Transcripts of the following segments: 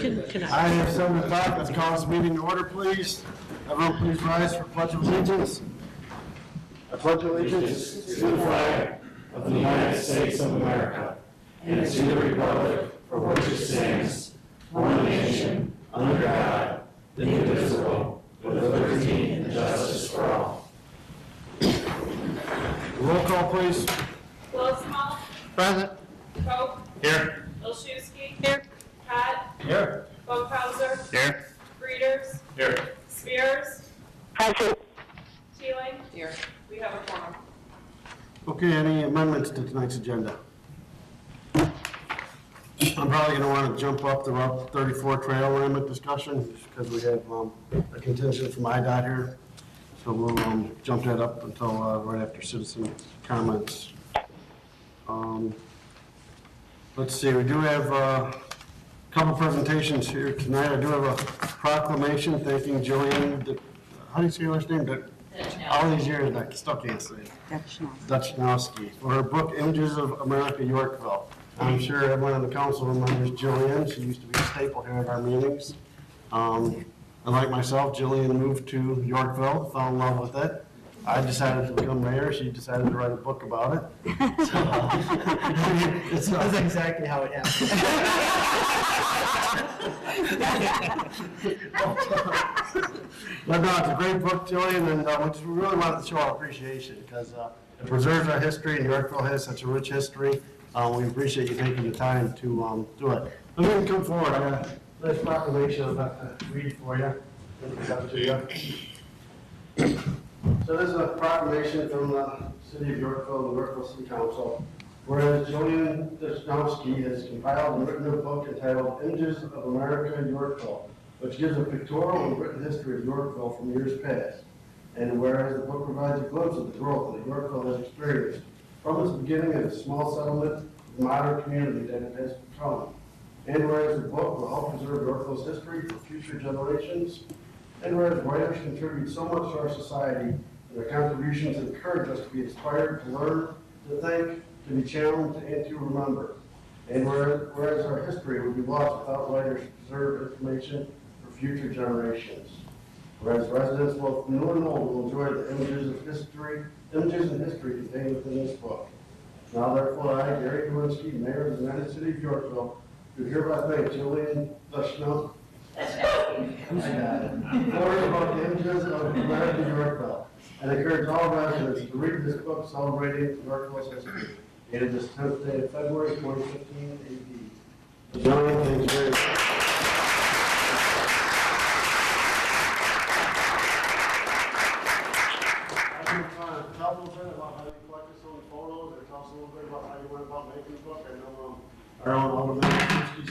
I have 7 o'clock. Let's call this meeting to order, please. Everyone, please rise for Pledge of Allegiance. I pledge allegiance to the flag of the United States of America and to the republic for which it stands, one nation, under God, indivisible, with liberty and justice for all. Roll call, please. Willismall. Present. Cope. Here. Olszewski. Here. Pat. Here. Bunkhauser. Here. Breeders. Here. Spears. Present. Teeling. Here. We have a quorum. Okay, any amendments to tonight's agenda? I'm probably going to want to jump up the Route 34 trail alignment discussion because we have a contingent from IDOT here. So we'll jump that up until right after citizen comments. Let's see, we do have a couple presentations here tonight. I do have a proclamation thanking Jillian, how do you say her last name? All these years, I still can't say it. Dutchnowski, for her book, Images of America, Yorkville. I'm sure everyone on the council remembers Jillian. She used to be a staple here at our meetings. And like myself, Jillian moved to Yorkville, fell in love with it. I decided to become mayor. She decided to write a book about it. So, That's exactly how it happened. But no, it's a great book, Jillian, and we really wanted to show our appreciation because it preserves our history, and Yorkville has such a rich history. We appreciate you taking the time to do it. I'm going to come forward. I got a nice proclamation I'm about to read for you. So this is a proclamation from the City of Yorkville and the Yorkville City Council. Whereas Jillian Dutchnowski has compiled and written a book entitled Images of America, Yorkville, which gives a pictorial and written history of Yorkville from years past. And whereas the book provides a glimpse of the growth that Yorkville has experienced from its beginning as a small settlement, the modern community that it has become. And whereas the book will help preserve Yorkville's history for future generations. And whereas writers contribute so much to our society, and their contributions encourage us to be inspired, to learn, to think, to be challenged, and to remember. And whereas our history would be lost without writers to preserve information for future generations. Whereas residents, both new and old, will enjoy the images and history contained within this book. Now therefore, I, Gary Kowinski, Mayor of the United City of Yorkville, do hereby thank Jillian Dutchnowski for about the images of American Yorkville, and encourage all residents to read this book celebrating Yorkville's history. Dated this 10th day of February 2015 AD. Jillian, thank you very much. Tell us a little bit about how you collected some of the photos, or tell us a little bit about how you went about making the book. I know our own Alderman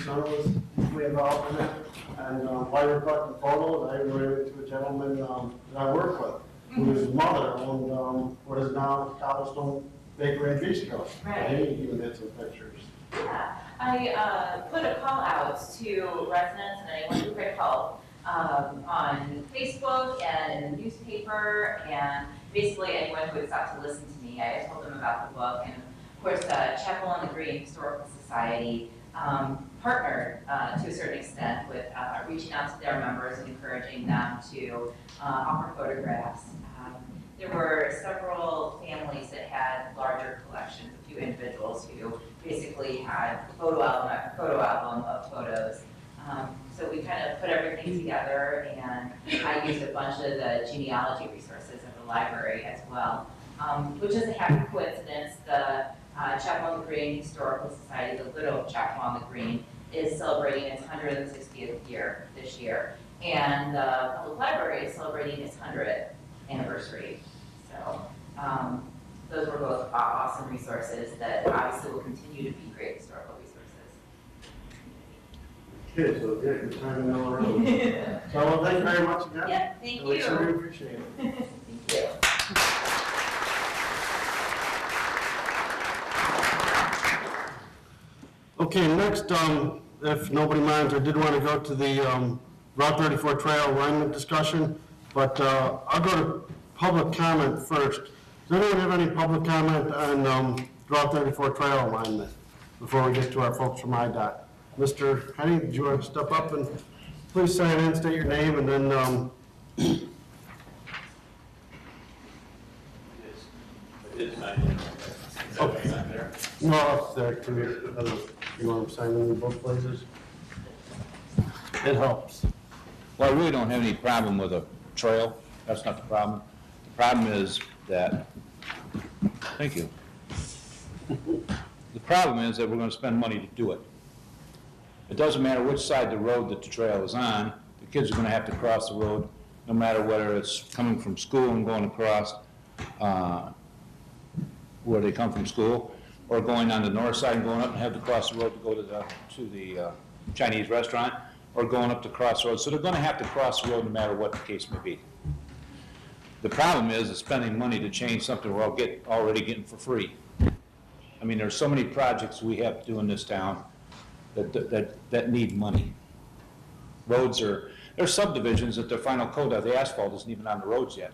son was deeply involved in it, and while you were collecting photos, I ran into a gentleman that I work with, whose mother owned what is now Cobblestone Bakery and Bistro. Right. And he even did some pictures. Yeah, I put a call out to residents and anyone who could help on Facebook and in the newspaper, and basically anyone who would stop to listen to me. I told them about the book, and of course Chapel on the Green Historical Society partnered to a certain extent with reaching out to their members and encouraging them to offer photographs. There were several families that had larger collections, a few individuals who basically had a photo album of photos. So we kind of put everything together, and I used a bunch of the genealogy resources at the library as well, which is a happy coincidence. The Chapel on the Green Historical Society, the Little Chapel on the Green, is celebrating its 160th year this year, and the public library is celebrating its 100th anniversary. So those were both awesome resources that obviously will continue to be great historical resources. Okay, so yeah, good time all around. So well, thank you very much again. Yeah, thank We you. sure appreciate it. Thank you. Okay, next, if nobody minds, I did want to go to the Route 34 trail alignment discussion, but I'll go to public comment first. Does anyone have any public comment on Route 34 trail alignment before we get to our folks from IDOT? Mr. Henny, do you want to step up and please sign in, state your name, and then, okay. No, up there, can you, you want to sign in both places? It helps. Well, I really don't have any problem with a trail. That's not the problem. The problem is that, thank you. The problem is that we're going to spend money to do it. It doesn't matter which side of the road that the trail is on, the kids are going to have to cross the road, no matter whether it's coming from school and going across where they come from school, or going on the north side and going up and have to cross the road to go to the Chinese restaurant, or going up the crossroads. So they're going to have to cross the road no matter what the case may be. The problem is spending money to change something we're already getting for free. I mean, there's so many projects we have to do in this town that need money. Roads there's subdivisions that their final coat of the asphalt isn't even on the roads yet.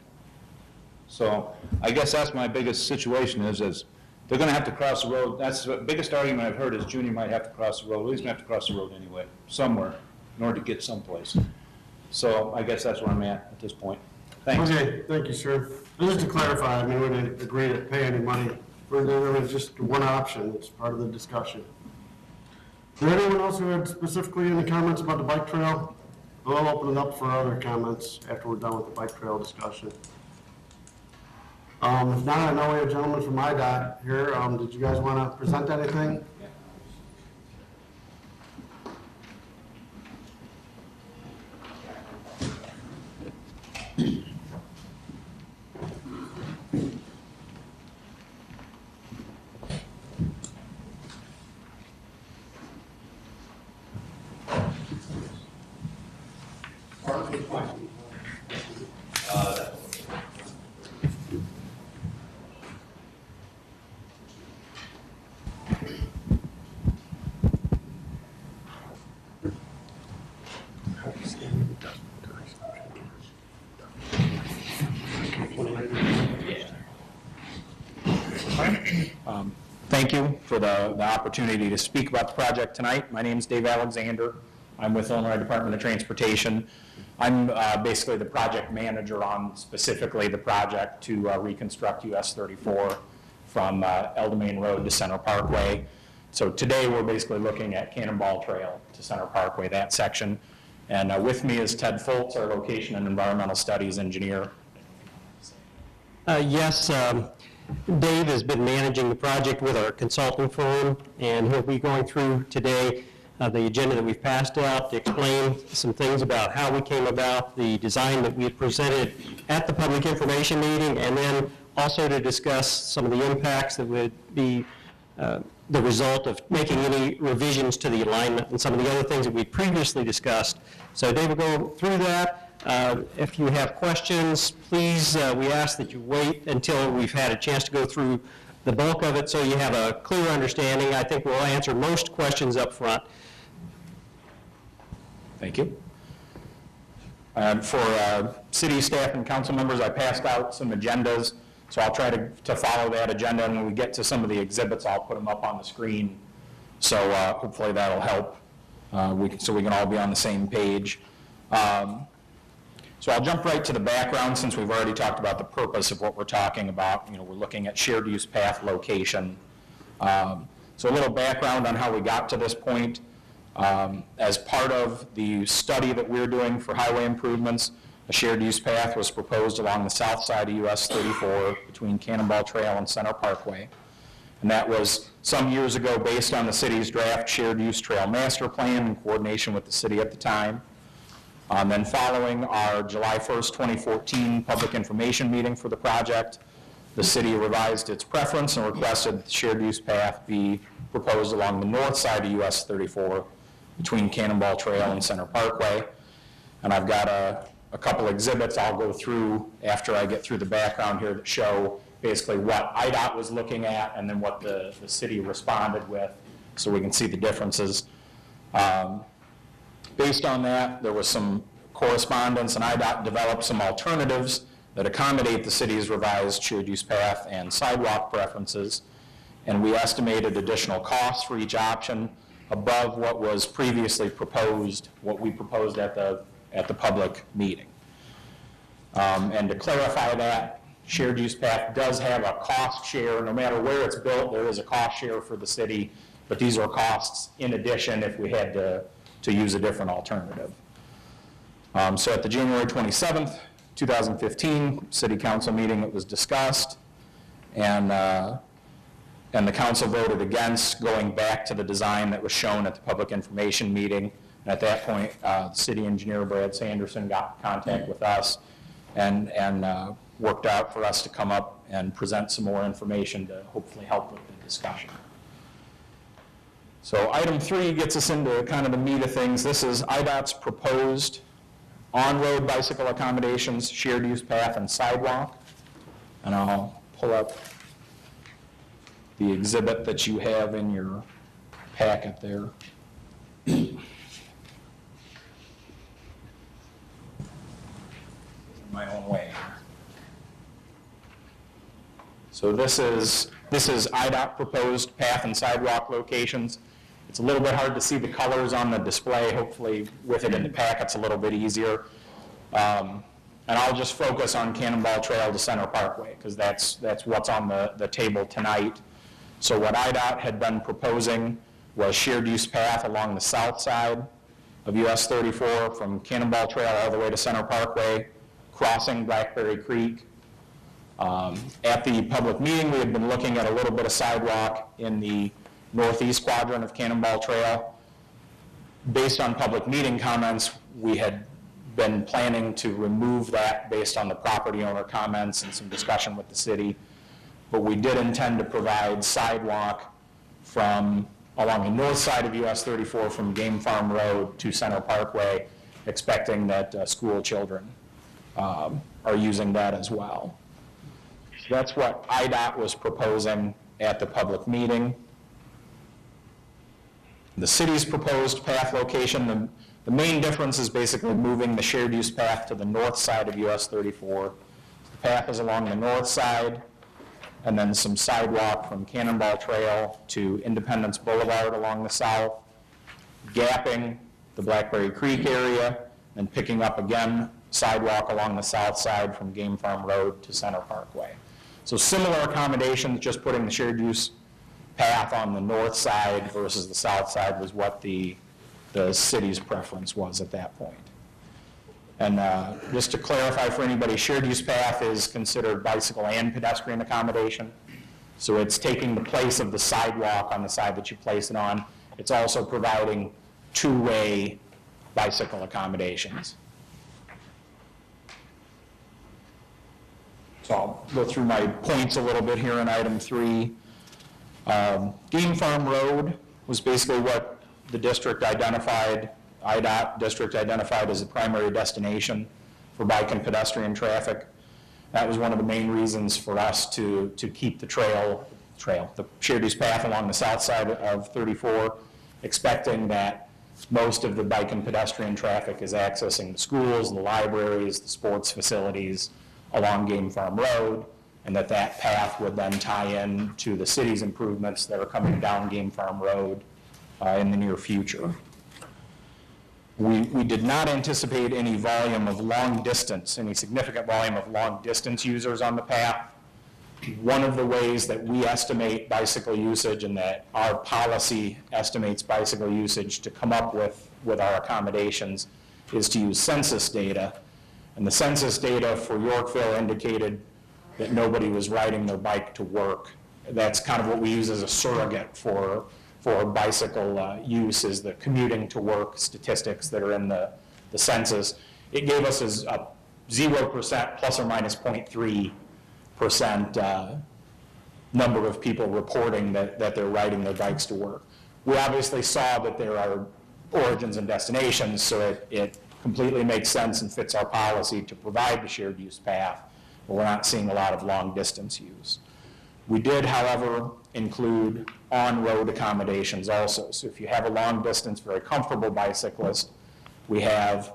So I guess that's my biggest situation is they're going to have to cross the road. That's the biggest argument I've heard is Junior might have to cross the road. Well, he's going to have to cross the road anyway, somewhere, in order to get someplace. So I guess that's where I'm at this point. Thanks. Okay, thank you, sir. Just to clarify, I mean, we didn't agree to pay any money. There was just one option. It's part of the discussion. Is there anyone else who had specifically any comments about the bike trail? I'll open it up for other comments after we're done with the bike trail discussion. If not, I know we have a gentleman from IDOT here. Did you guys want to present anything? Thank you for the opportunity to speak about the project tonight. My name is Dave Alexander. I'm with Illinois Department of Transportation. I'm basically the project manager on specifically the project to reconstruct US 34 from El Domain Road to Center Parkway. So today we're basically looking at Cannonball Trail to Center Parkway, that section. And with me is Ted Foltz, our location and environmental studies engineer. Yes, Dave has been managing the project with our consulting firm, and he'll be going through today the agenda that we've passed out to explain some things about how we came about the design that we had presented at the public information meeting, and then also to discuss some of the impacts that would be the result of making any revisions to the alignment and some of the other things that we previously discussed. So Dave will go through that. If you have questions, please, we ask that you wait until we've had a chance to go through the bulk of it so you have a clear understanding. I think we'll answer most questions up front. Thank you. For city staff and council members, I passed out some agendas, so I'll try to follow that agenda, and when we get to some of the exhibits, I'll put them up on the screen. So hopefully that'll help so we can all be on the same page. So I'll jump right to the background since we've already talked about the purpose of what we're talking about. You know, we're looking at shared use path location. So a little background on how we got to this point. As part of the study that we're doing for highway improvements, a shared use path was proposed along the south side of US 34 between Cannonball Trail and Center Parkway. And that was some years ago based on the city's draft shared use trail master plan in coordination with the city at the time. Then following our July 1st, 2014 public information meeting for the project, the city revised its preference and requested the shared use path be proposed along the north side of US 34 between Cannonball Trail and Center Parkway. And I've got a couple exhibits I'll go through after I get through the background here that show basically what IDOT was looking at and then what the city responded with so we can see the differences. Based on that, there was some correspondence, and IDOT developed some alternatives that accommodate the city's revised shared use path and sidewalk preferences. And we estimated additional costs for each option above what was previously proposed, what we proposed at the public meeting. And to clarify that, shared use path does have a cost share. No matter where it's built, there is a cost share for the city, but these are costs in addition if we had to use a different alternative. So at the January 27th, 2015 City Council meeting, it was discussed, and the council voted against going back to the design that was shown at the public information meeting. And at that point, city engineer Brad Sanderson got in contact with us and worked out for us to come up and present some more information to hopefully help with the discussion. So item 3 gets us into kind of the meat of things. This is IDOT's proposed on-road bicycle accommodations, shared use path, and sidewalk. And I'll pull up the exhibit that you have in your packet there. My own way. So this is IDOT proposed path and sidewalk locations. It's a little bit hard to see the colors on the display. Hopefully with it in the packet's a little bit easier. And I'll just focus on Cannonball Trail to Center Parkway because that's what's on the table tonight. So what IDOT had been proposing was shared use path along the south side of US 34 from Cannonball Trail all the way to Center Parkway, crossing Blackberry Creek. At the public meeting, we had been looking at a little bit of sidewalk in the northeast quadrant of Cannonball Trail. Based on public meeting comments, we had been planning to remove that based on the property owner comments and some discussion with the city. But we did intend to provide sidewalk from along the north side of US 34 from Game Farm Road to Center Parkway, expecting that school children are using that as well. So that's what IDOT was proposing at the public meeting. The city's proposed path location, the main difference is basically moving the shared use path to the north side of US 34. The path is along the north side, and then some sidewalk from Cannonball Trail to Independence Boulevard along the south, gapping the Blackberry Creek area, and picking up again sidewalk along the south side from Game Farm Road to Center Parkway. So similar accommodations, just putting the shared use path on the north side versus the south side was what the city's preference was at that point. And just to clarify for anybody, shared use path is considered bicycle and pedestrian accommodation. So it's taking the place of the sidewalk on the side that you place it on. It's also providing two-way bicycle accommodations. So I'll go through my points a little bit here in item 3. Game Farm Road was basically what the district identified, IDOT district identified as the primary destination for bike and pedestrian traffic. That was one of the main reasons for us to keep the the shared use path along the south side of 34, expecting that most of the bike and pedestrian traffic is accessing the schools, the libraries, the sports facilities along Game Farm Road, and that path would then tie in to the city's improvements that are coming down Game Farm Road in the near future. We did not anticipate any volume of long distance, any significant volume of long distance users on the path. One of the ways that we estimate bicycle usage and that our policy estimates bicycle usage to come up with our accommodations is to use census data. And the census data for Yorkville indicated that nobody was riding their bike to work. That's kind of what we use as a surrogate for bicycle use, is the commuting to work statistics that are in the census. It gave us as a 0% plus or minus 0.3% number of people reporting that they're riding their bikes to work. We obviously saw that there are origins and destinations, so it completely makes sense and fits our policy to provide the shared use path, but we're not seeing a lot of long distance use. We did, however, include on-road accommodations also. So if you have a long distance, very comfortable bicyclist, we have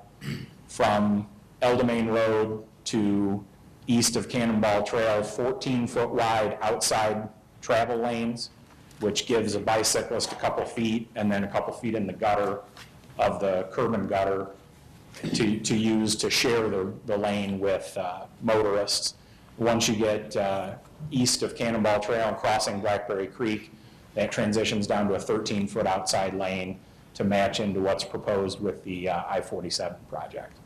from El Domain Road to east of Cannonball Trail, 14-foot wide outside travel lanes which gives a bicyclist a couple feet and then a couple feet in the gutter of the curb and gutter to use to share the lane with motorists. Once you get east of Cannonball Trail and crossing Blackberry Creek, that transitions down to a 13-foot outside lane to match into what's proposed with the I-47 project.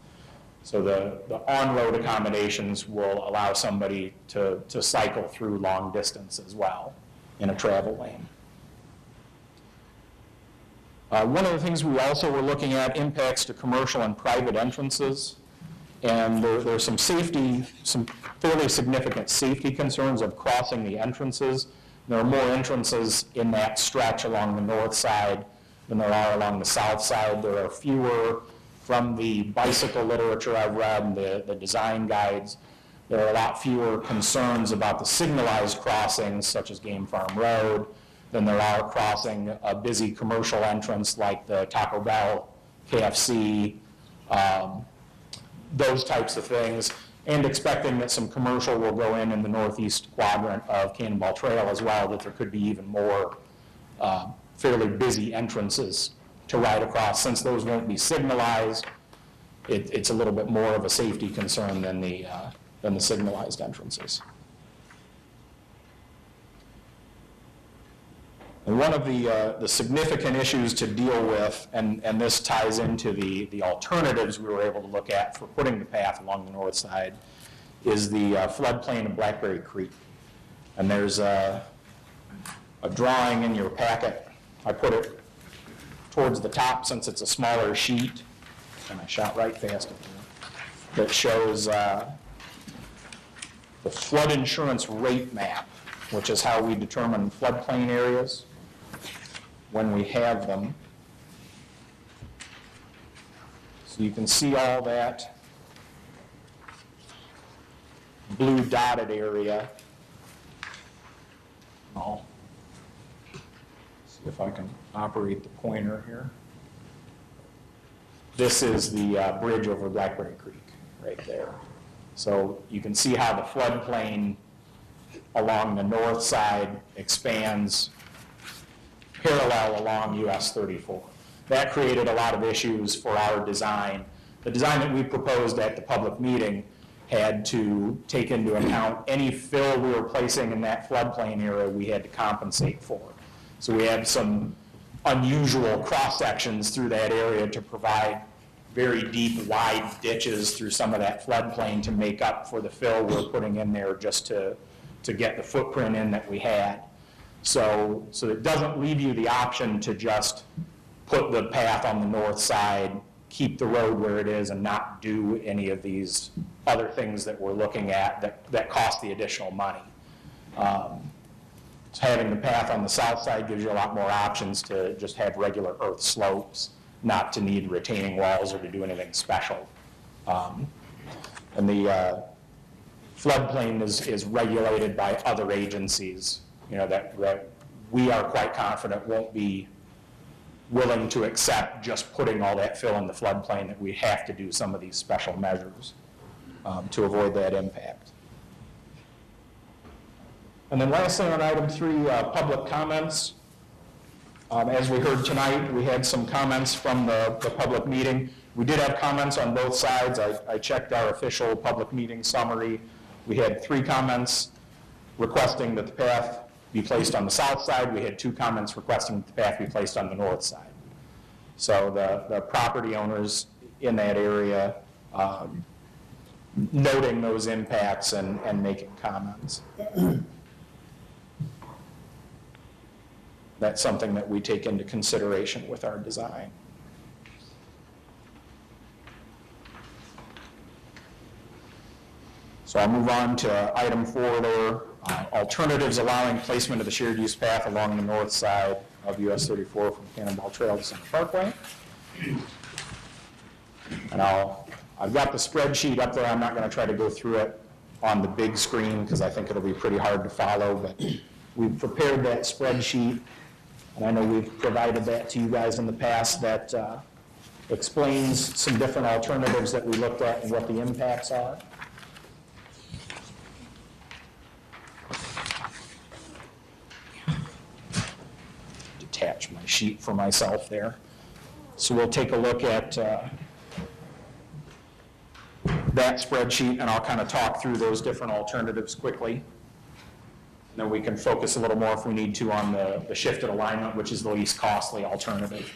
So the on-road accommodations will allow somebody to cycle through long distance as well in a travel lane. One of the things we also were looking at, impacts to commercial and private entrances. And there's some fairly significant safety concerns of crossing the entrances. There are more entrances in that stretch along the north side than there are along the south side. There are fewer from the bicycle literature I've read, the design guides. There are a lot fewer concerns about the signalized crossings, such as Game Farm Road, than there are crossing a busy commercial entrance like the Taco Bell, KFC, those types of things, and expecting that some commercial will go in the northeast quadrant of Cannonball Trail as well, that there could be even more fairly busy entrances to ride across. Since those won't be signalized, it's a little bit more of a safety concern than the signalized entrances. And one of the significant issues to deal with, and this ties into the alternatives we were able to look at for putting the path along the north side, is the floodplain of Blackberry Creek. And there's a drawing in your packet. I put it towards the top since it's a smaller sheet, and I shot right past it, that shows the flood insurance rate map, which is how we determine floodplain areas when we have them. So you can see all that blue dotted area. I'll see if I can operate the pointer here. This is the bridge over Blackberry Creek right there. So you can see how the floodplain along the north side expands parallel along US 34. That created a lot of issues for our design. The design that we proposed at the public meeting had to take into account any fill we were placing in that floodplain area we had to compensate for. So we had some unusual cross sections through that area to provide very deep, wide ditches through some of that floodplain to make up for the fill we're putting in there just to get the footprint in that we had. So it doesn't leave you the option to just put the path on the north side, keep the road where it is, and not do any of these other things that we're looking at that cost the additional money. So having the path on the south side gives you a lot more options to just have regular earth slopes, not to need retaining walls or to do anything special. And the floodplain is regulated by other agencies, that we are quite confident won't be willing to accept just putting all that fill in the floodplain, that we have to do some of these special measures to avoid that impact. And then lastly on item 3, public comments. As we heard tonight, we had some comments from the public meeting. We did have comments on both sides. I checked our official public meeting summary. We had 3 comments requesting that the path be placed on the south side. We had 2 comments requesting that the path be placed on the north side. So the property owners in that area noting those impacts and making comments. That's something that we take into consideration with our design. So I'll move on to item 4 there. Alternatives allowing placement of the shared use path along the north side of US 34 from Cannonball Trail to Center Parkway. And I've got the spreadsheet up there. I'm not going to try to go through it on the big screen because I think it'll be pretty hard to follow, but we've prepared that spreadsheet, and I know we've provided that to you guys in the past that explains some different alternatives that we looked at and what the impacts are. attach my sheet for myself there. So we'll take a look at that spreadsheet, and I'll kind of talk through those different alternatives quickly. And then we can focus a little more if we need to on the shifted alignment, which is the least costly alternative.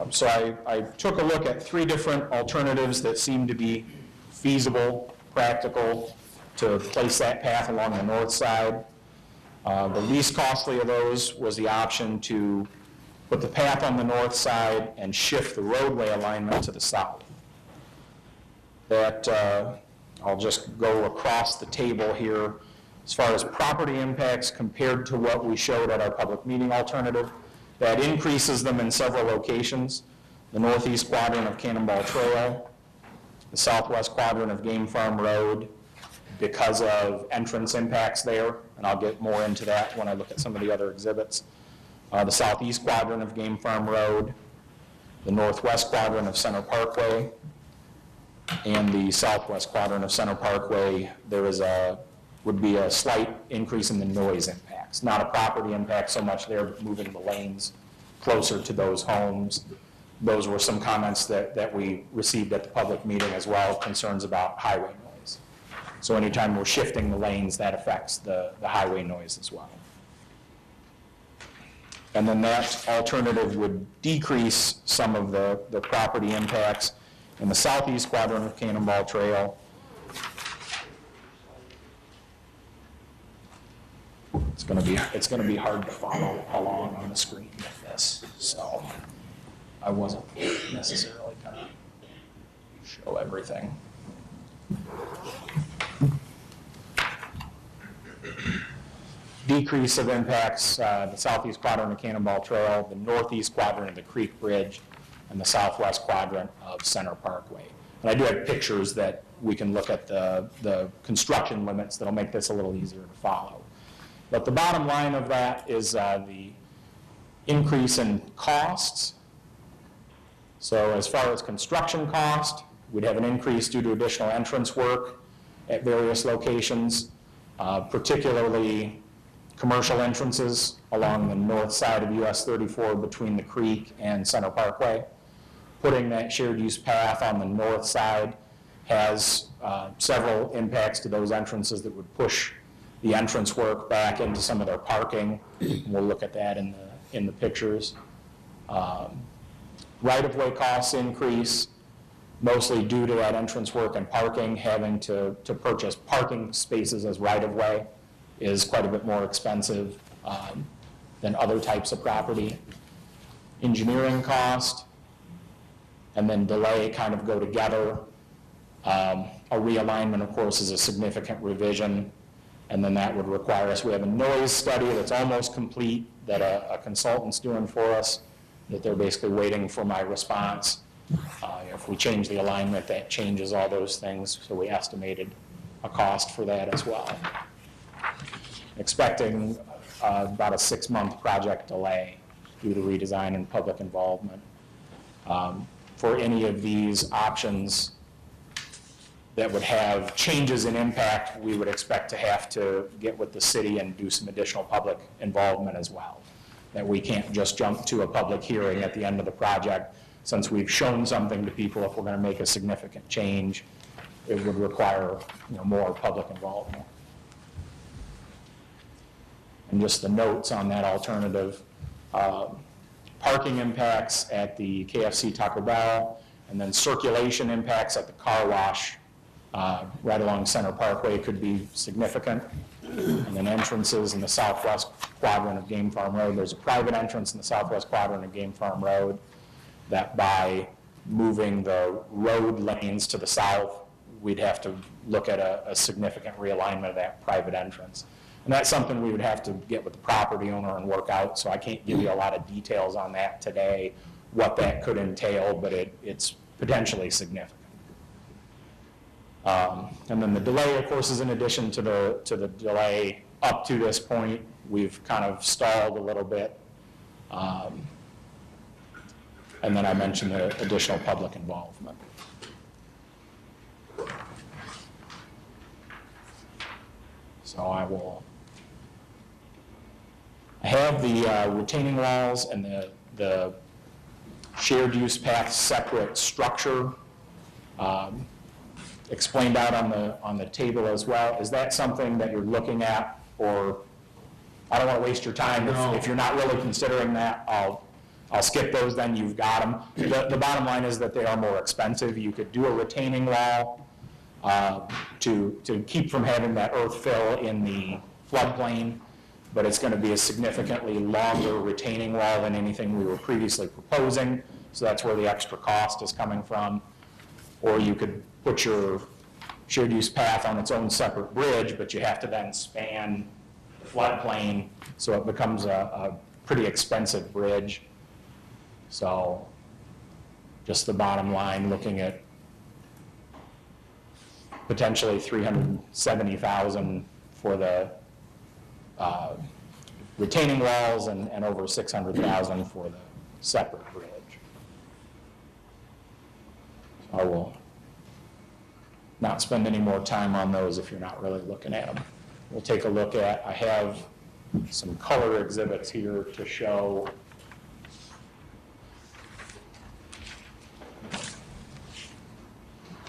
So I took a look at 3 different alternatives that seem to be feasible, practical, to place that path along the north side. The least costly of those was the option to put the path on the north side and shift the roadway alignment to the south. That, I'll just go across the table here. As far as property impacts compared to what we showed at our public meeting alternative, that increases them in several locations. The northeast quadrant of Cannonball Trail, the southwest quadrant of Game Farm Road, because of entrance impacts there, and I'll get more into that when I look at some of the other exhibits. The southeast quadrant of Game Farm Road, the northwest quadrant of Center Parkway, and the southwest quadrant of Center Parkway, would be a slight increase in the noise impacts. Not a property impact so much there, but moving the lanes closer to those homes. Those were some comments that we received at the public meeting as well, concerns about highway noise. So anytime we're shifting the lanes, that affects the highway noise as well. And then that alternative would decrease some of the property impacts in the southeast quadrant of Cannonball Trail. It's going to be hard to follow along on the screen with this, so I wasn't necessarily going to show everything. Decrease of impacts, the southeast quadrant of Cannonball Trail, the northeast quadrant of the Creek Bridge, and the southwest quadrant of Center Parkway. And I do have pictures that we can look at the construction limits that'll make this a little easier to follow. But the bottom line of that is the increase in costs. So as far as construction cost, we'd have an increase due to additional entrance work at various locations, particularly commercial entrances along the north side of US 34 between the creek and Center Parkway. Putting that shared use path on the north side has several impacts to those entrances that would push the entrance work back into some of their parking. We'll look at that in the pictures. Right-of-way costs increase, mostly due to that entrance work and parking. Having to purchase parking spaces as right-of-way is quite a bit more expensive than other types of property. Engineering cost and then delay kind of go together. A realignment, of course, is a significant revision, and then that would require us, we have a noise study that's almost complete that a consultant's doing for us, that they're basically waiting for my response. If we change the alignment, that changes all those things, so we estimated a cost for that as well. Expecting about a 6-month project delay due to redesign and public involvement. For any of these options that would have changes in impact, we would expect to have to get with the city and do some additional public involvement as well. That we can't just jump to a public hearing at the end of the project. Since we've shown something to people, if we're going to make a significant change, it would require more public involvement. And just the notes on that alternative. Parking impacts at the KFC Taco Bell, and then circulation impacts at the car wash right along Center Parkway could be significant. And then entrances in the southwest quadrant of Game Farm Road. There's a private entrance in the southwest quadrant of Game Farm Road that by moving the road lanes to the south, we'd have to look at a significant realignment of that private entrance. And that's something we would have to get with the property owner and work out, so I can't give you a lot of details on that today, what that could entail, but it's potentially significant. And then the delay, of course, is in addition to the delay up to this point. We've kind of stalled a little bit. And then I mentioned the additional public involvement. I have the retaining walls and the shared use path separate structure explained out on the table as well. Is that something that you're looking at, or I don't want to waste your time. No. If you're not really considering that, I'll skip those, then you've got them. The bottom line is that they are more expensive. You could do a retaining wall to keep from having that earth fill in the floodplain, but it's going to be a significantly longer retaining wall than anything we were previously proposing, so that's where the extra cost is coming from. Or you could put your shared use path on its own separate bridge, but you have to then span the floodplain, so it becomes a pretty expensive bridge. So just the bottom line, looking at potentially $370,000 for the retaining walls and over $600,000 for the separate bridge. So I will not spend any more time on those if you're not really looking at them. We'll take a look at, I have some color exhibits here to show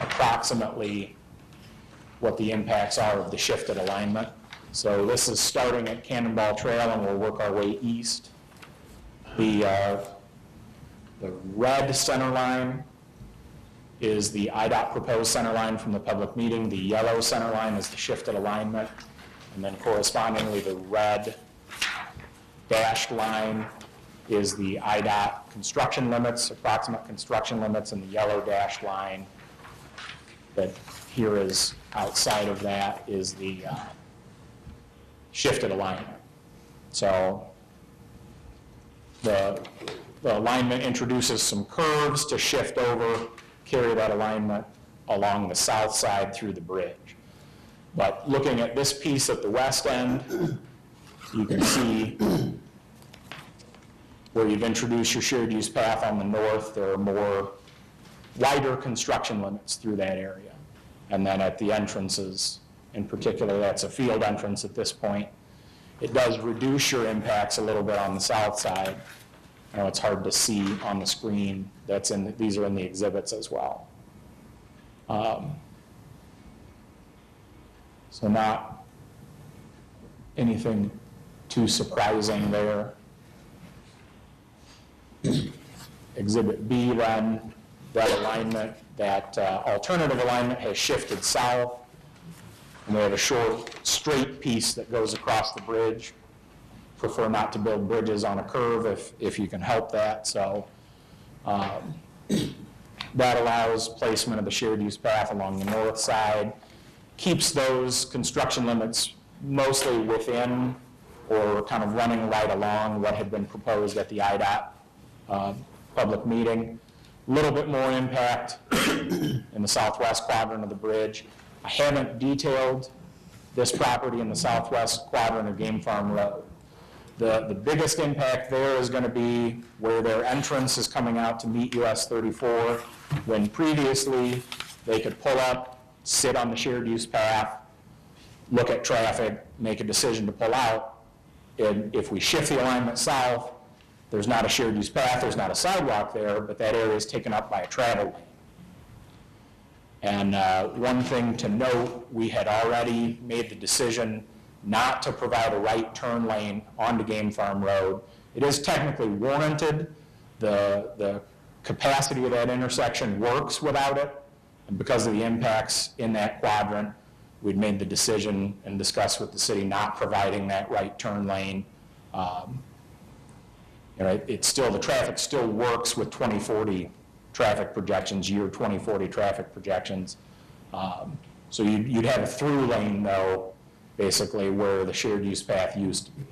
approximately what the impacts are of the shifted alignment. So this is starting at Cannonball Trail, and we'll work our way east. The red center line is the IDOT proposed center line from the public meeting. The yellow center line is the shifted alignment. And then correspondingly, the red dashed line is the IDOT construction limits, approximate construction limits, and the yellow dashed line that here is outside of that is the shifted alignment. So the alignment introduces some curves to shift over, carry that alignment along the south side through the bridge. But looking at this piece at the west end, you can see where you've introduced your shared use path on the north, there are more wider construction limits through that area. And then at the entrances, in particular, that's a field entrance at this point, it does reduce your impacts a little bit on the south side. I know it's hard to see on the screen. These are in the exhibits as well. So not anything too surprising there. Exhibit B then, that alignment, that alternative alignment has shifted south. And we have a short, straight piece that goes across the bridge. Prefer not to build bridges on a curve if you can help that. So that allows placement of the shared use path along the north side, keeps those construction limits mostly within or kind of running right along what had been proposed at the IDOT public meeting. A little bit more impact in the southwest quadrant of the bridge. I haven't detailed this property in the southwest quadrant of Game Farm Road. The biggest impact there is going to be where their entrance is coming out to meet US 34, when previously they could pull up, sit on the shared use path, look at traffic, make a decision to pull out. And if we shift the alignment south, there's not a shared use path, there's not a sidewalk there, but that area is taken up by a travel lane. And one thing to note, we had already made the decision not to provide a right turn lane onto Game Farm Road. It is technically warranted. The capacity of that intersection works without it. And because of the impacts in that quadrant, we'd made the decision and discussed with the city not providing that right turn lane. The traffic still works with 2040 traffic projections, year 2040 traffic projections. So you'd have a through lane though, basically where the shared use path used to be.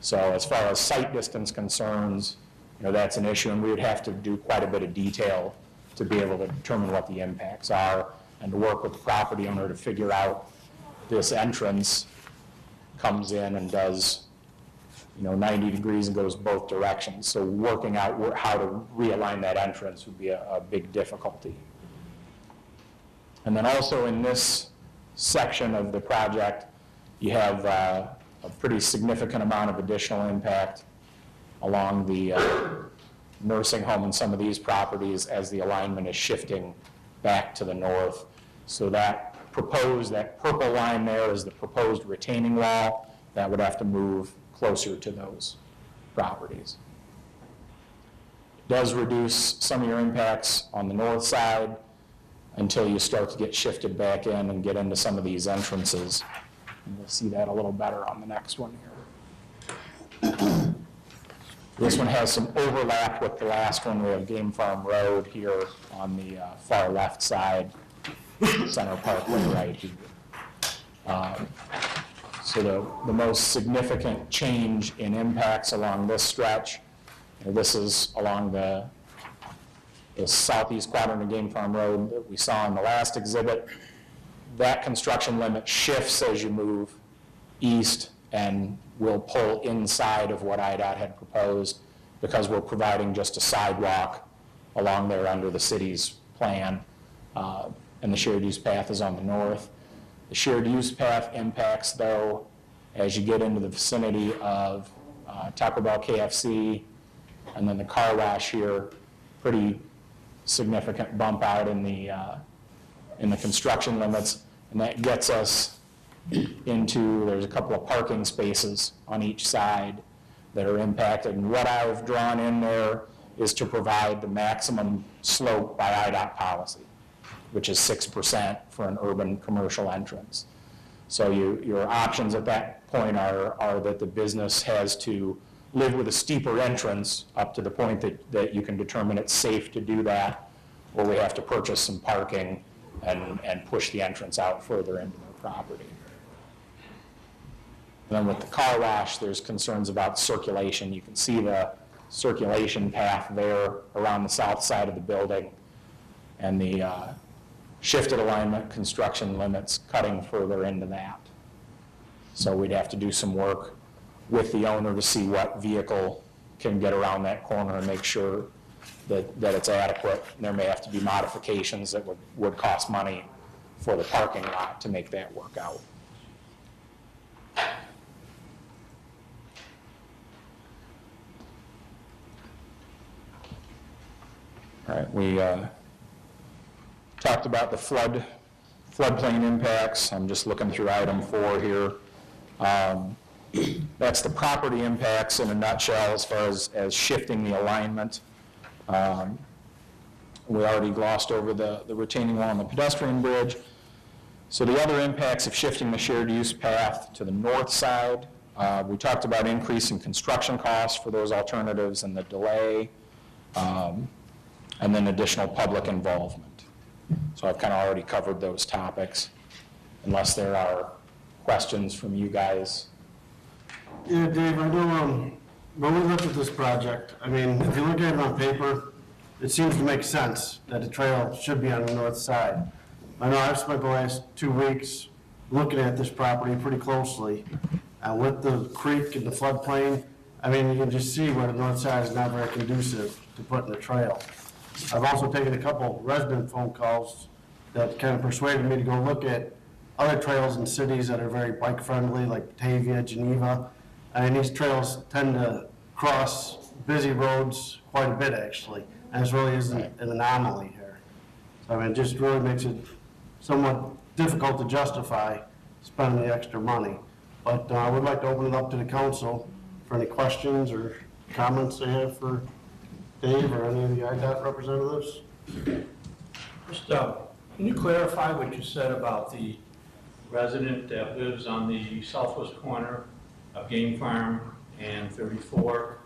So as far as site distance concerns, that's an issue, and we would have to do quite a bit of detail to be able to determine what the impacts are and to work with the property owner to figure out this entrance comes in and does 90 degrees and goes both directions. So working out how to realign that entrance would be a big difficulty. And then also in this section of the project, you have a pretty significant amount of additional impact along the nursing home and some of these properties as the alignment is shifting back to the north. So that purple line there is the proposed retaining wall. That would have to move closer to those properties. It does reduce some of your impacts on the north side until you start to get shifted back in and get into some of these entrances. And we'll see that a little better on the next one here. This one has some overlap with the last one. We have Game Farm Road here on the far left side, Center Parkway right here. So the most significant change in impacts along this stretch, this is along the southeast quadrant of Game Farm Road that we saw in the last exhibit. That construction limit shifts as you move east and will pull inside of what IDOT had proposed because we're providing just a sidewalk along there under the city's plan, and the shared use path is on the north. The shared use path impacts, though, as you get into the vicinity of Taco Bell, KFC, and then the car wash here, pretty significant bump out in the construction limits, and that gets us into, there's a couple of parking spaces on each side that are impacted. And what I've drawn in there is to provide the maximum slope by IDOT policy, which is 6% for an urban commercial entrance. So your options at that point are that the business has to live with a steeper entrance up to the point that you can determine it's safe to do that, or we have to purchase some parking and push the entrance out further into the property. And then with the car wash, there's concerns about circulation. You can see the circulation path there around the south side of the building, and the shifted alignment construction limits cutting further into that. So we'd have to do some work with the owner to see what vehicle can get around that corner and make sure that it's adequate. And there may have to be modifications that would cost money for the parking lot to make that work out. All right, we talked about the floodplain impacts. I'm just looking through item 4 here. That's the property impacts in a nutshell as far as shifting the alignment. We already glossed over the retaining wall and the pedestrian bridge. So the other impacts of shifting the shared use path to the north side, we talked about increasing construction costs for those alternatives and the delay, and then additional public involvement. So I've kind of already covered those topics, unless there are questions from you guys. Yeah, Dave, I know when we looked at this project, I mean, if you look at it on paper, it seems to make sense that the trail should be on the north side. I know I've spent the last 2 weeks looking at this property pretty closely, and with the creek and the floodplain, I mean, you can just see where the north side is not very conducive to putting a trail. I've also taken a couple resident phone calls that kind of persuaded me to go look at other trails in cities that are very bike friendly, like Batavia, Geneva. And these trails tend to cross busy roads quite a bit, actually. And this really isn't an anomaly here. So, I mean, it just really makes it somewhat difficult to justify spending the extra money. But I would like to open it up to the council for any questions or comments they have for Dave or any of the IDOT representatives. Just, can you clarify what you said about the resident that lives on the southwest corner of Game Farm and 34?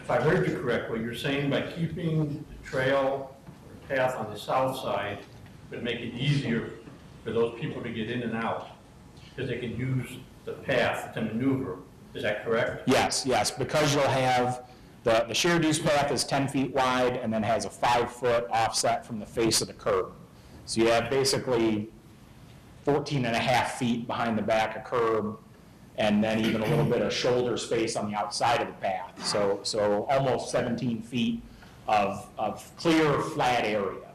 If I heard you correctly, you're saying by keeping the trail or path on the south side would make it easier for those people to get in and out because they can use the path to maneuver. Is that correct? Yes, because you'll have the shared use path is 10 feet wide and then has a 5-foot offset from the face of the curb. So you have basically 14.5 feet behind the back of curb, and then even a little bit of shoulder space on the outside of the path. So almost 17 feet of clear, flat area.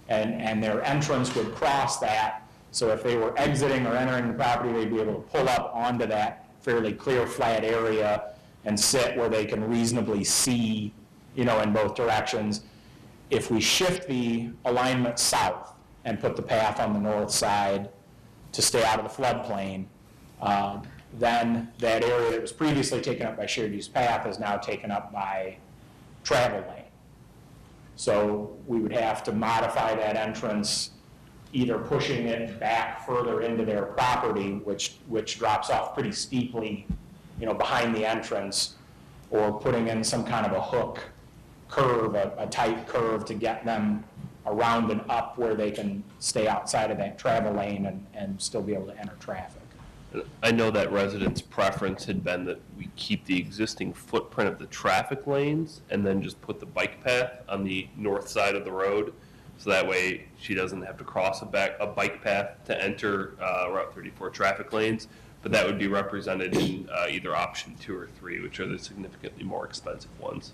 And their entrance would cross that So if they were exiting or entering the property, they'd be able to pull up onto that fairly clear, flat area and sit where they can reasonably see, in both directions. If we shift the alignment south and put the path on the north side to stay out of the floodplain, then that area that was previously taken up by shared use path is now taken up by travel lane. So we would have to modify that entrance, either pushing it back further into their property, which drops off pretty steeply, behind the entrance, or putting in some kind of a hook curve, a tight curve to get them around and up where they can stay outside of that travel lane and still be able to enter traffic. I know that residents' preference had been that we keep the existing footprint of the traffic lanes and then just put the bike path on the north side of the road. So that way she doesn't have to cross a bike path to enter Route 34 traffic lanes. But that would be represented in either option 2 or 3, which are the significantly more expensive ones.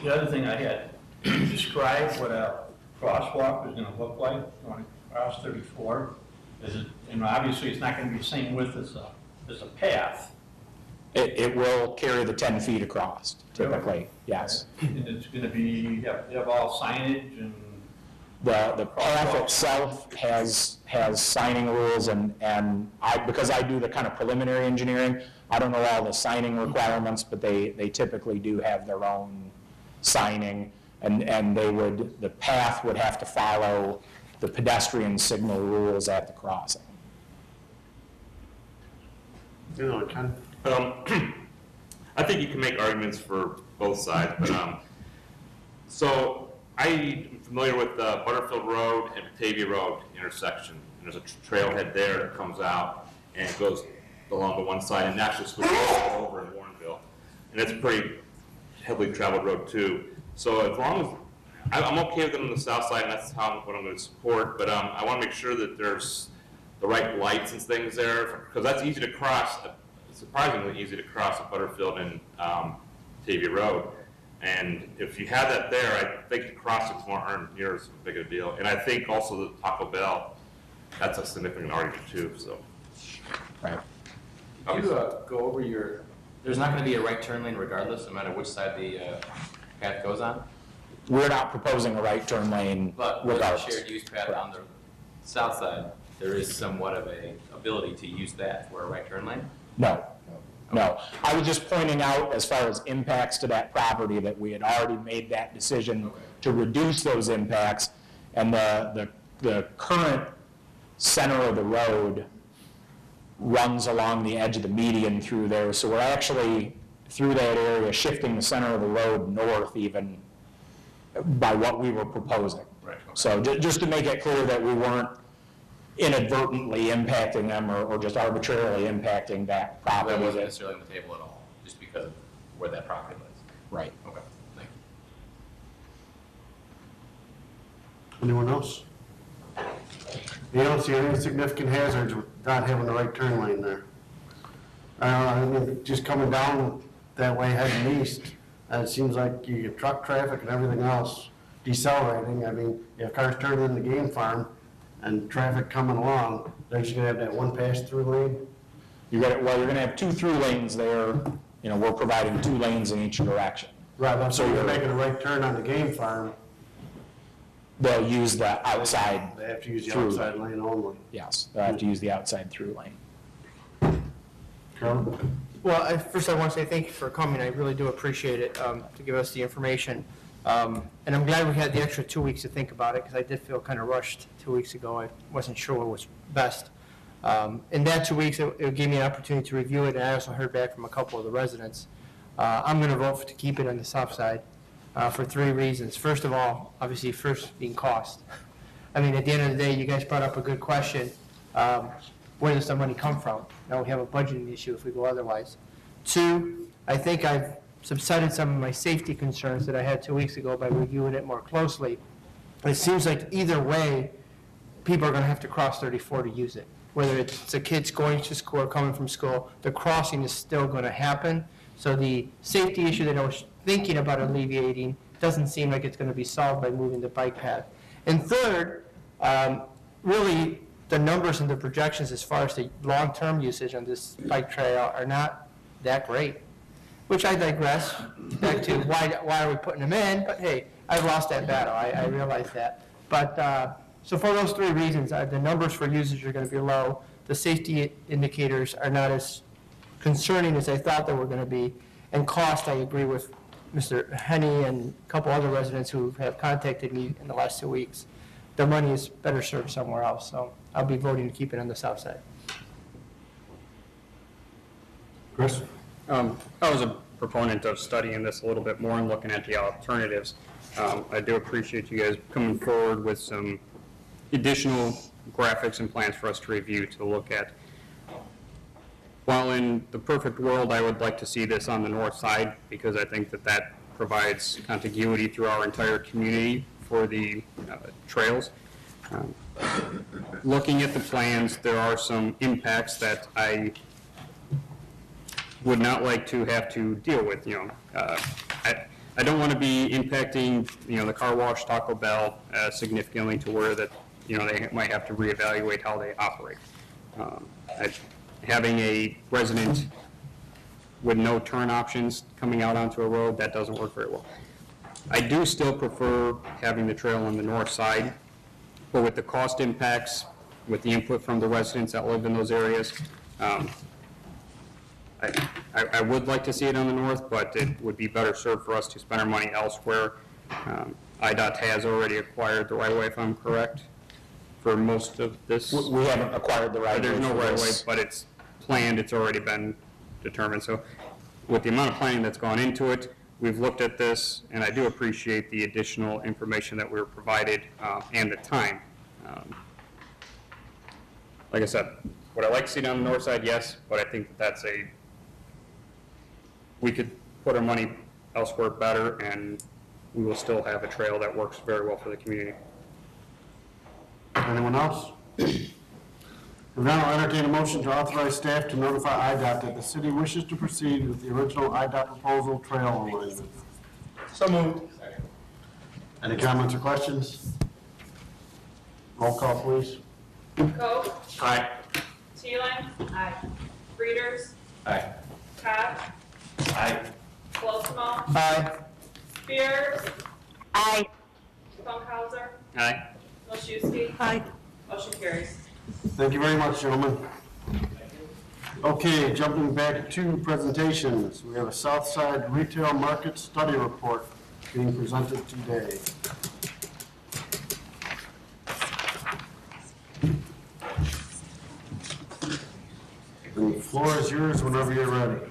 The other thing I had, describe what a crosswalk is going to look like going across 34. Is it, obviously it's not going to be the same width as a path. It will carry the 10 feet across, typically, yes. And it's going to be, you have all signage and... The path itself has signing rules, and because I do the kind of preliminary engineering, I don't know all the signing requirements, but they typically do have their own signing, and the path would have to follow the pedestrian signal rules at the crossing. Ken? I think you can make arguments for both sides, but so I'm familiar with the Butterfield Road and Batavia Road intersection. And there's a trailhead there that comes out and it goes along the one side and actually switches over in Warrenville. And it's a pretty heavily traveled road too. So as long as I'm okay with it on the south side, and that's what I'm going to support. But I want to make sure that there's the right lights and things there, because that's easy to cross. Surprisingly easy to cross at Butterfield and Batavia Road. And if you have that there, I think the crossings aren't near as big a deal. And I think also the Taco Bell, that's a significant argument too. So, Right. Could you go over there's not going to be a right turn lane regardless, no matter which side the path goes on? We're not proposing a right turn lane But with the regardless. shared use path on the south side, there is somewhat of a ability to use that for a right turn lane? No. I was just pointing out, as far as impacts to that property, that we had already made that decision to reduce those impacts, and the current center of the road runs along the edge of the median through there, so we're actually, through that area, shifting the center of the road north even by what we were proposing. Right. Okay. So just to make it clear that we weren't inadvertently impacting them or just arbitrarily impacting that property. That wasn't necessarily on the table at all, just because of where that property lies. Right. Okay, thank you. Anyone else? You don't see any significant hazards with not having the right turn lane there? I mean, just coming down that way heading east, it seems like you get truck traffic and everything else decelerating. I mean, you have cars turning in the game farm and traffic coming along, they're just gonna have that one pass-through lane? You're gonna have 2 through lanes there. We're providing 2 lanes in each direction. Right, so you're making a right turn on the game farm, They'll use the outside. they have to use the through outside lane only. Yes, they'll have to use the outside through lane. Carol? Well, first I want to say thank you for coming. I really do appreciate it, to give us the information. And I'm glad we had the extra 2 weeks to think about it, because I did feel kind of rushed 2 weeks ago. I wasn't sure what was best. In that 2 weeks, it gave me an opportunity to review it, and I also heard back from a couple of the residents. I'm going to vote to keep it on the south side for 3 reasons. First of all, obviously, first being cost. I mean, at the end of the day, you guys brought up a good question. Where does the money come from? Now we have a budgeting issue if we go otherwise. 2, I think I've subsided some of my safety concerns that I had 2 weeks ago by reviewing it more closely. It seems like either way, people are going to have to cross 34 to use it. Whether it's the kids going to school or coming from school, the crossing is still going to happen. So the safety issue that I was thinking about alleviating doesn't seem like it's going to be solved by moving the bike path. And third, really, the numbers and the projections as far as the long-term usage on this bike trail are not that great, which I digress back to why are we putting them in, but hey, I've lost that battle, I realize that. But, so for those three reasons, the numbers for usage are going to be low, the safety indicators are not as concerning as I thought they were going to be, and cost, I agree with Mr. Henny and a couple other residents who have contacted me in the last 2 weeks. Their money is better served somewhere else, so I'll be voting to keep it on the south side. Chris? I was a proponent of studying this a little bit more and looking at the alternatives. I do appreciate you guys coming forward with some additional graphics and plans for us to review to look at. While in the perfect world, I would like to see this on the north side because I think that that provides contiguity through our entire community for the trails. Looking at the plans, there are some impacts that I would not like to have to deal with. I don't want to be impacting, the car wash, Taco Bell significantly to where that, they might have to reevaluate how they operate. Having a resident with no turn options coming out onto a road, that doesn't work very well. I do still prefer having the trail on the north side, but with the cost impacts, with the input from the residents that live in those areas, I would like to see it on the north, but it would be better served for us to spend our money elsewhere. IDOT has already acquired the right-of-way, if I'm correct, for most of this. We haven't acquired the right-of-way. There's no for right-of-way, this. but it's planned, it's already been determined. So with the amount of planning that's gone into it, we've looked at this, and I do appreciate the additional information that we were provided and the time. Like I said, would I like to see it on the north side? Yes, but I think that we could put our money elsewhere better, and we will still have a trail that works very well for the community. Anyone else? If not, I'll entertain a motion to authorize staff to notify IDOT that the city wishes to proceed with the original IDOT proposal trail alignment. So moved. Any comments or questions? Roll call, please. Coe. Aye. Teeling. Aye. Readers. Aye. Cobb. Aye. Colosimo. Aye. Spears. Aye. Funkhauser. Aye. Milczewski. Aye. Motion carries. Thank you very much, gentlemen. Okay, jumping back to presentations, we have a Southside Retail Market Study Report being presented today. And the floor is yours whenever you're ready.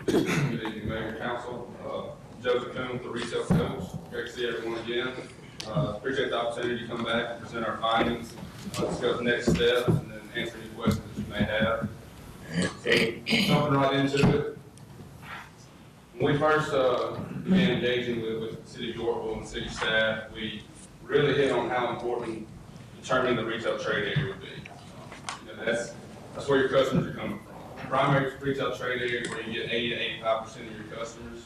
Good evening, Mayor and Council. Joseph Coon with the Retail Coach. Great to see everyone again. Appreciate the opportunity to come back and present our findings, discuss next steps, and then answer any questions that you may have. So, jumping right into it. When we first began engaging with the City of Yorkville and city staff, we really hit on how important determining the retail trade area would be. That's where your customers are coming from. Primary retail trade area is where you get 80 to 85% of your customers.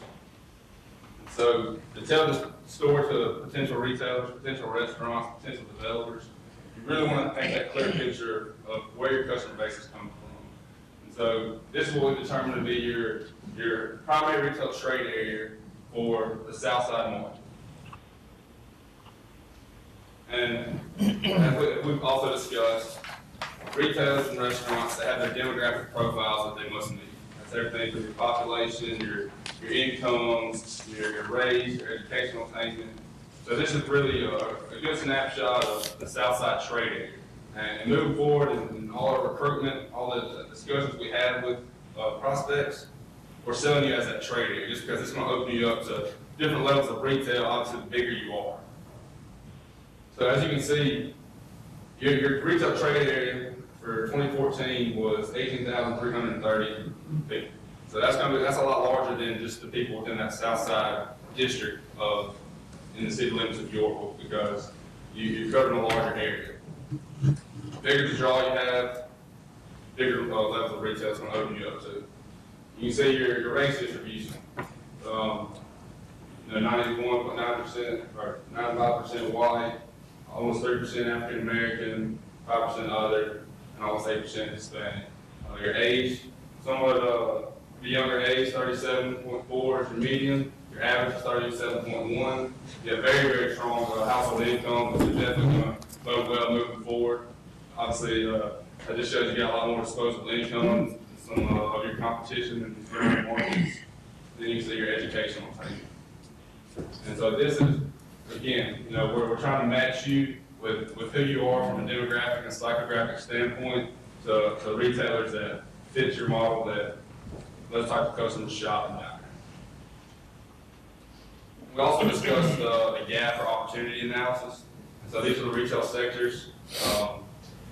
And so to tell the story to potential retailers, potential restaurants, potential developers, you really want to paint that clear picture of where your customer base is coming from. And so this is what we determine to be your primary retail trade area for the South Side market. And as we've also discussed, retailers and restaurants that have their demographic profiles that they must meet. That's everything from your population, your incomes, your race, your educational attainment. So this is really a good snapshot of the Southside trade area. And moving forward in all our recruitment, all the discussions we have with prospects, we're selling you as that trade area just because it's going to open you up to different levels of retail, obviously the bigger you are. So as you can see, your retail trade area for 2014 was 18,330 people. So that's a lot larger than just the people within that South Side district in the city limits of Yorkville, because you're covering a larger area. Bigger the draw you have, bigger levels of retail is going to open you up to. You can see your race distribution. 91.9% or 95% white, almost 3% African American, 5% other, and almost 8% Hispanic. Your age, somewhat the younger age, 37.4 is your median. Your average is 37.1. You have very, very strong household income, which is definitely going to bode well moving forward. Obviously, that just shows you got a lot more disposable income than some of your competition in the markets. Then you see your educational attainment. And so this is, again, we're trying to match you with who you are from a demographic and psychographic standpoint to retailers that fit your model, that those types of customers shop and dine. We also discussed the gap or opportunity analysis. And so these are the retail sectors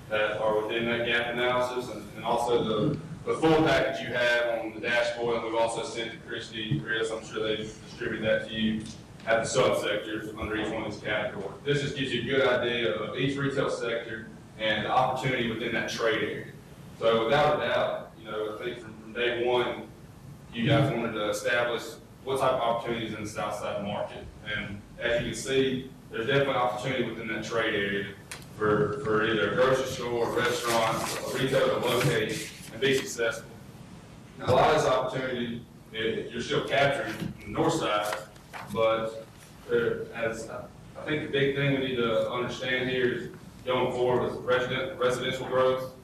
that are within that gap analysis, and also the full package you have on the dashboard, and we've also sent to Christy and Chris. I'm sure they distribute that to you at the subsectors under each one of these categories. This just gives you a good idea of each retail sector and the opportunity within that trade area. So without a doubt, I think from day one, you guys wanted to establish what type of opportunities in the South Side market. And as you can see, there's definitely opportunity within that trade area for either a grocery store, a restaurant, a retailer to locate and be successful. Now, a lot of this opportunity, you're still capturing the north side, but as I think the big thing we need to understand here is going forward with residential growth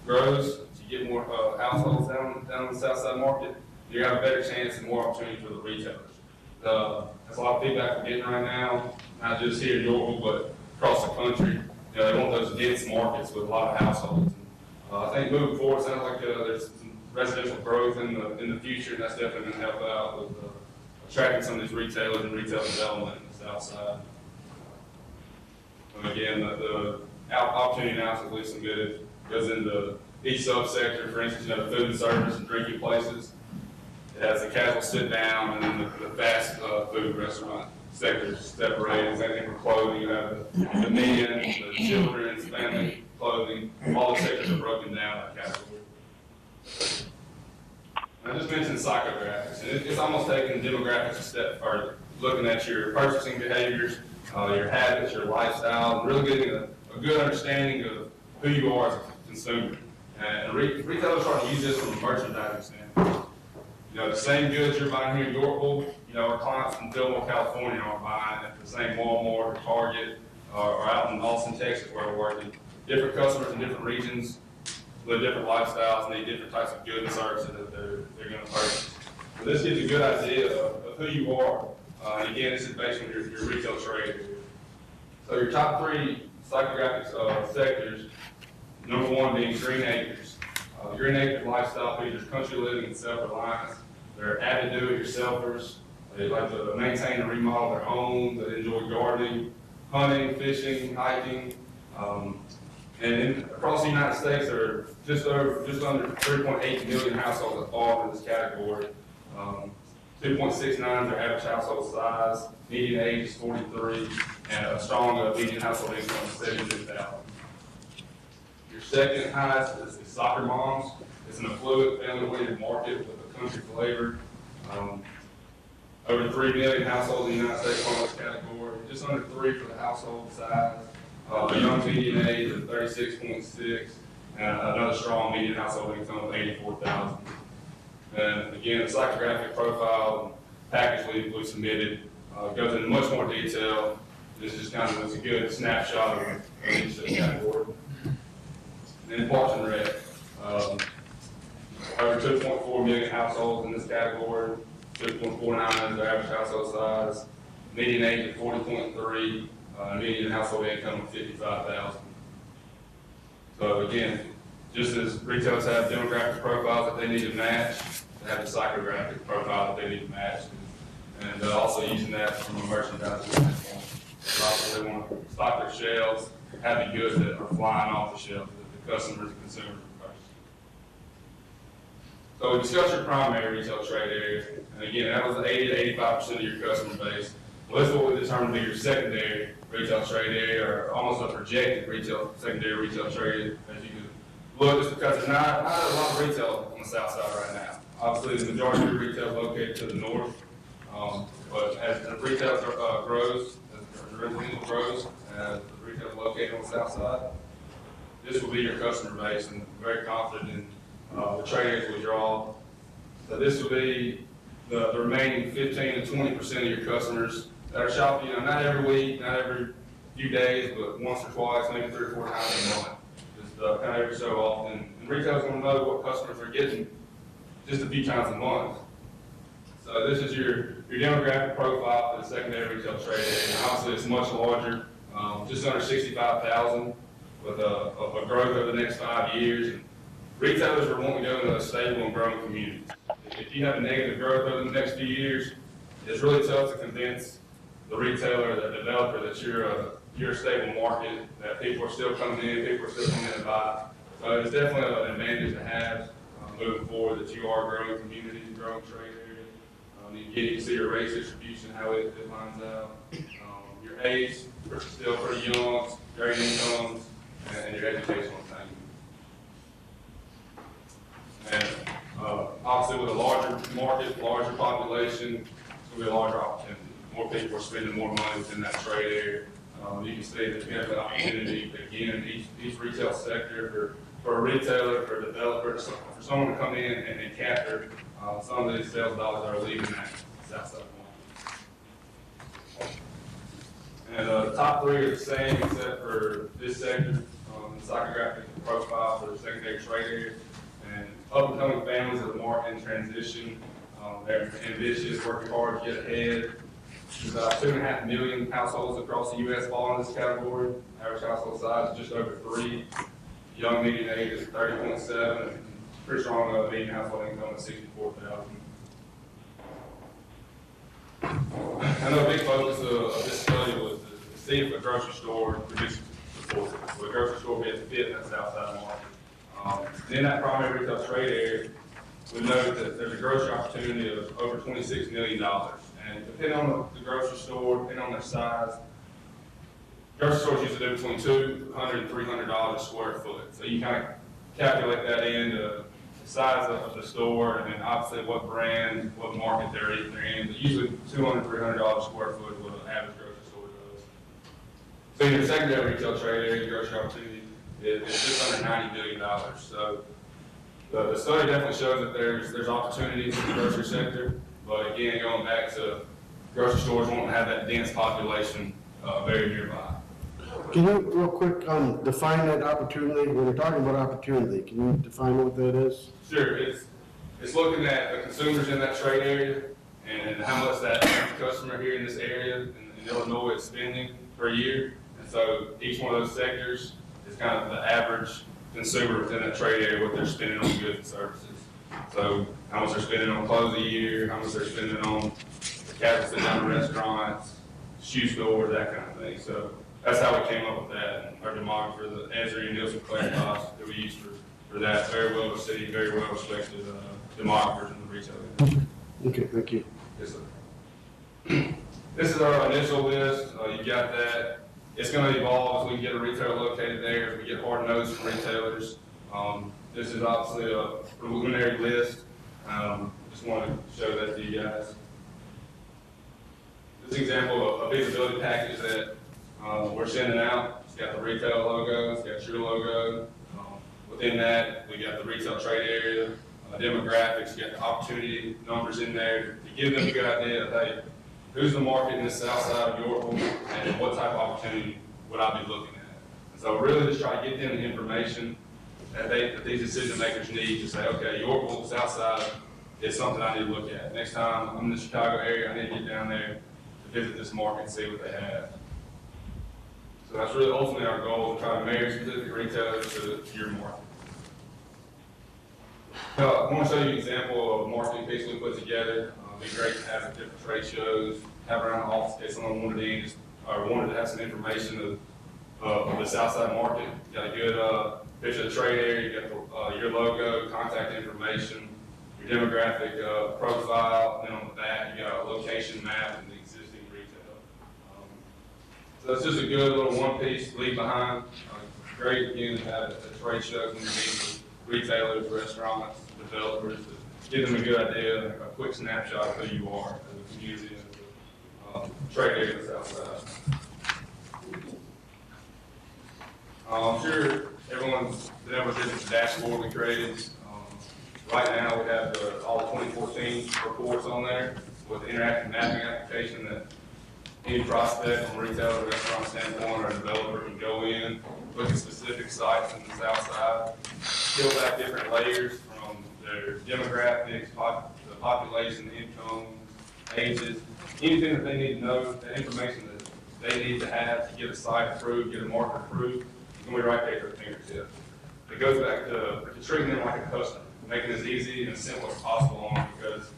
grows, you get more households down in the South Side market, you have a better chance and more opportunity for the retailers. That's a lot of feedback we're getting right now, not just here in Yorkville, but across the country. They want those dense markets with a lot of households. I think moving forward, it sounds like there's some residential growth in the future, and that's definitely going to help out with attracting some of these retailers and retail development in the South Side. And again, the opportunity analysis leaves some good. Goes into each subsector. For instance, the food and service and drinking places. It has the casual sit down, and then the fast food restaurant sectors separated. Anything from clothing, you have the men, the children's, family clothing. All the sectors are broken down by category. I just mentioned psychographics, and it's almost taking demographics a step further, looking at your purchasing behaviors, your habits, your lifestyle, and really getting a good understanding of who you are as a consumer. And retailers try to use this from a merchandising standpoint. The same goods you're buying here in Yorkville, our clients from Fillmore, California are buying at the same Walmart or Target or out in Austin, Texas, where we're working. Different customers in different regions live different lifestyles, need different types of goods and services that they're going to purchase. So this gives you a good idea of who you are. And again, this is based on your retail trade. So your top three psychographic sectors, number one being green acres. Green acres lifestyle features country living and self-reliance. They're avid do-it-yourselfers. They like to maintain and remodel their homes. They enjoy gardening, hunting, fishing, hiking. Across the United States, there are just under 3.8 million households that fall into this category. 2.69 is their average household size. Median age is 43, and a strong median household income of $72,000. Your second highest is soccer moms. It's an affluent, family-weighted market with a country flavor. Over 3 million households in the United States fall in this category. Just under 3 for the household size. A young median age of 36.6, and another strong median household income of $84,000. And again, the psychographic profile package we submitted goes into much more detail. This is kind of a good snapshot of each category. And then Parks and Rec, over 2.4 million households in this category. 2.49 is their average household size. Median age of 40.3. Median household income of $55,000. So again, just as retailers have demographic profiles that they need to match, they have the psychographic profile that they need to match, and also using that from a merchandising standpoint. Also, they want to stock their shelves, have the goods that are flying off the shelves that the customers and consumers are purchasing. So we discussed your primary retail trade area, and again, that was 80 to 85% of your customer base. Well, that's what we determined to be your secondary retail trade area, or almost a projected secondary retail trade, as you can look, just because there's not a lot of retail on the south side right now. Obviously, the majority of your retail is located to the north, but as the retail grows, as the residential grows, as the retail is located on the south side, this will be your customer base, and I'm very confident in the trade areas we draw. So this will be the remaining 15 to 20% of your customers that are shopping, not every week, not every few days, but once or twice, maybe 3 or 4 times a month. Just kind of every so often. And retailers want to know what customers are getting just a few times a month. So this is your demographic profile for the secondary retail trade area. Obviously, it's much larger, just under 65,000, with a growth over the next 5 years. And retailers are wanting to go into a stable and growing community. If you have a negative growth over the next few years, it's really tough to convince the retailer, the developer, that you're a stable market, that people are still coming in, people are still coming in to buy. So it's definitely an advantage to have moving forward, that you are a growing community, growing trade area. You can see your race distribution, how it lines out. Your age, still pretty young, great incomes, and your educational attainment. And obviously, with a larger market, larger population, it's going to be a larger opportunity. More people are spending more money within that trade area. You can see that you have the opportunity, again, in each retail sector, for a retailer, for a developer, for someone to come in and capture some of these sales dollars that are leaving that south side market. And the top 3 are the same, except for this sector, the psychographic profile for the secondary trade area. And up-and-coming families of the market in transition. They're ambitious, working hard to get ahead. There's about 2.5 million households across the U.S. fall in this category. Average household size is just over 3. Young median age is 30.7. Pretty strong median household income of $64,000. I know a big focus of this study was to see if a grocery store produces support. Will a grocery store be a fit in that south side market? In that primary retail trade area, we know that there's a grocery opportunity of over $26 million. And depending on the grocery store, depending on their size, grocery stores usually do between $200 and $300 a square foot. So you kind of calculate that into the size of the store, and then obviously what brand, what market they're in. But usually $200, $300 a square foot is what an average grocery store does. So in your secondary retail trade area, grocery opportunity is just under $90 billion. So the study definitely shows that there's opportunities in the grocery sector, but again, going back to grocery stores won't have that dense population very nearby. Can you, real quick, define that opportunity? When you're talking about opportunity, can you define what that is? Sure, it's looking at the consumers in that trade area and how much that customer here in this area in Illinois is spending per year. And so each one of those sectors is kind of the average consumer within that trade area, what they're spending on goods and services. So how much they're spending on clothes a year, how much they're spending on casual sit-down restaurants, shoe stores, that kind of thing. So that's how we came up with that. And our demographer, the Esri and Nielsen class that we used for that, very well received, very well respected demographers in the retail industry. Okay, thank you. Yes, sir. This is our initial list. You got that. It's going to evolve as we get a retailer located there, as we get hard nosed from retailers. This is obviously a preliminary list. Just want to show that to you guys. This example of a visibility package that we're sending out. It's got the retail logo, it's got your logo. Within that, we got the retail trade area, demographics, you got the opportunity numbers in there to give them a good idea of, hey, who's the market in the south side of Yorkville and what type of opportunity would I be looking at. And so really just try to get them the information that these decision makers need to say, okay, Yorkville, south side is something I need to look at. Next time I'm in the Chicago area, I need to get down there to visit this market and see what they have. So that's really ultimately our goal, to try to marry specific retailers to your market. I want to show you an example of a marketing piece we put together. It'd be great to have at different trade shows, have around the office in case someone wanted to have some information of the Southside market. You got a good picture of the trade area, you got your logo, contact information, your demographic profile, and then on the back you got a location map and the existing retail. So it's just a good little one-piece leave behind. Great again to have at trade shows when you meet with retailers, restaurants, developers, to give them a good idea, a quick snapshot of who you are as a community and trade area in the south side. I'm sure everyone's been able to visit the dashboard we created. Right now we have all the 2014 reports on there with the interactive mapping application that any prospect from a retail or restaurant standpoint or a developer can go in, look at specific sites in the south side, peel back different layers from their demographics, the population, income, ages, anything that they need to know, the information that they need to have to get a site approved, get a market approved, it's going to be right there at their fingertips. It goes back to treating them like a customer, making it as easy and as simple as possible on them, because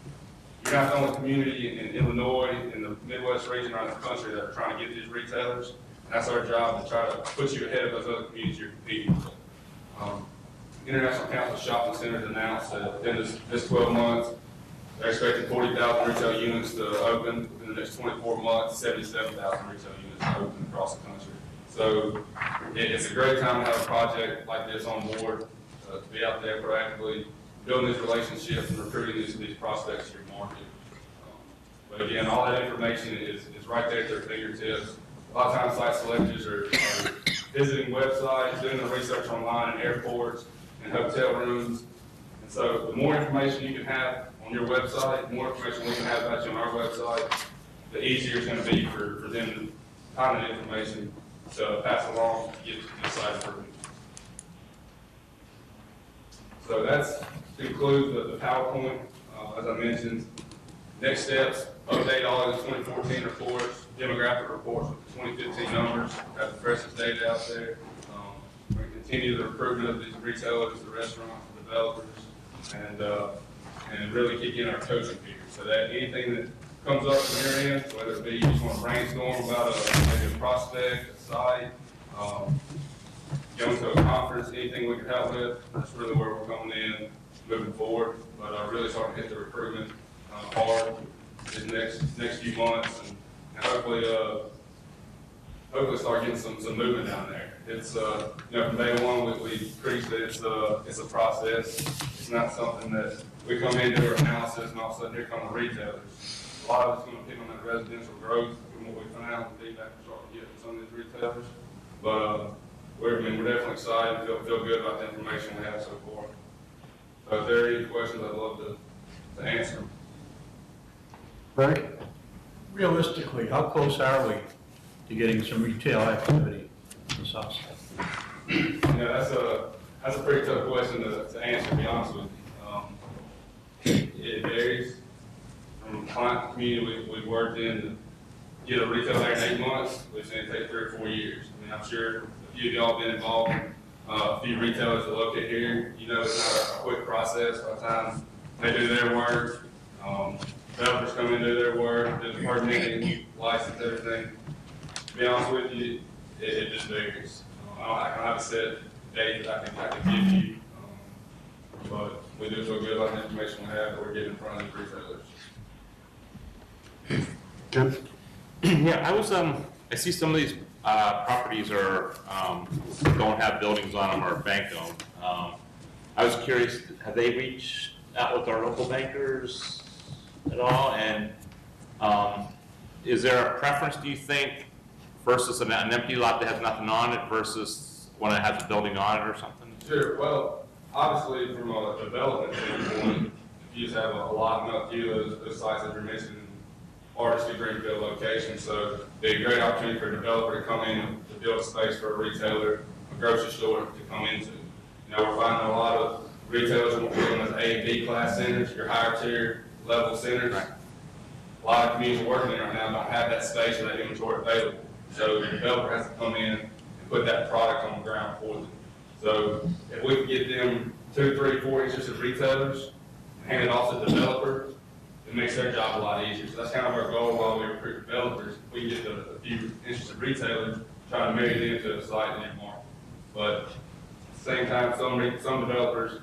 you're not the only community in Illinois, in the Midwest region, around the country that are trying to get these retailers. And that's our job, to try to put you ahead of those other communities you're competing with. International Council Shopping Centers announced that within this 12 months, they're expecting 40,000 retail units to open. Within the next 24 months, 77,000 retail units to open across the country. So it's a great time to have a project like this on board, to be out there proactively building these relationships and recruiting these prospects to your market. But again, all that information is right there at their fingertips. A lot of times site selectors are visiting websites, doing the research online in airports and hotel rooms. And so the more information you can have on your website, the more information we can have about you on our website, the easier it's going to be for them to find that information to pass along to get to the site approved. So that's concludes the PowerPoint. As I mentioned, next steps, update all of the 2014 reports, demographic reports with the 2015 numbers, have the freshest data out there. We're going to continue the recruitment of these retailers, the restaurants, the developers, and really kick in our coaching period. So that anything that comes up from your end, whether it be you just want to brainstorm about maybe a prospect, a site, going to a conference, anything we can help with, that's really where we're coming in moving forward. But really starting to hit the recruitment hard these next few months, and hopefully start getting some movement down there. It's from day one we preach that it's a process. It's not something that we come in, do our analysis, and all of a sudden here come the retailers. A lot of it's going to pick on that residential growth from what we found, the feedback we're starting to get from some of these retailers. But we're definitely excited and feel good about the information we have so far. So if there are any questions, I'd love to answer them. Frank? Realistically, how close are we to getting some retail activity in the south side? That's a pretty tough question to answer, to be honest with you. It varies from the client community we've worked in. To get a retail there in 8 months, we've seen it take 3 or 4 years. I mean, I'm sure a few of y'all have been involved in a few retailers to locate here. You know, it's not a quick process. By the time they do their work, developers come in and do their work, do the permitting, license, everything. To be honest with you, it just varies. I don't have a set date that I can give you, but we do feel good about the information we have that we're getting in front of the retailers. Jim? Yeah, I see some of these properties are, don't have buildings on them or bank owned. I was curious, have they reached out with our local bankers at all? And is there a preference, do you think, versus an empty lot that has nothing on it versus one that has a building on it or something? Sure. Well, obviously, from a development standpoint, if you just have a lot enough to those sites that you're mentioning are just a greenfield location. So it'd be a great opportunity for a developer to come in and to build a space for a retailer, a grocery store to come into. You know, we're finding a lot of retailers are building as A and B class centers, your higher tier level centers. Right. A lot of communities working in right now don't have that space or that inventory available. So the developer has to come in and put that product on the ground for them. So if we can get them 2, 3, 4 interested retailers, and hand it off to the developer, it makes their job a lot easier. So that's kind of our goal while we recruit developers. If we can get a few interested retailers, try to marry them to a site in their market. But at the same time, some developers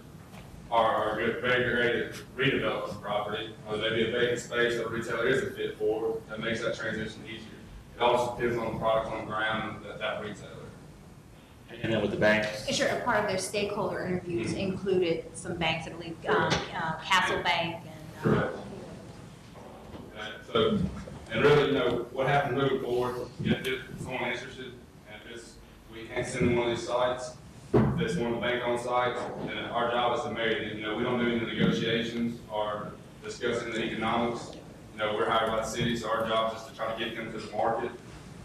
are good, very great at redeveloping the property. Maybe a vacant space that a retailer isn't fit for, that makes that transition easier. It also depends on the product on the ground and that retailer. And then with the banks? Sure, a part of their stakeholder interviews included some banks, I believe, Castle Bank and. Correct. So, and really, you know, what happens moving forward, if someone interested, and if we can't send them one of these sites, if it's one of the bank-owned sites, then our job is to marry them. You know, we don't do any negotiations or discussing the economics. You know, we're hired by the city, so our job is to try to get them to the market.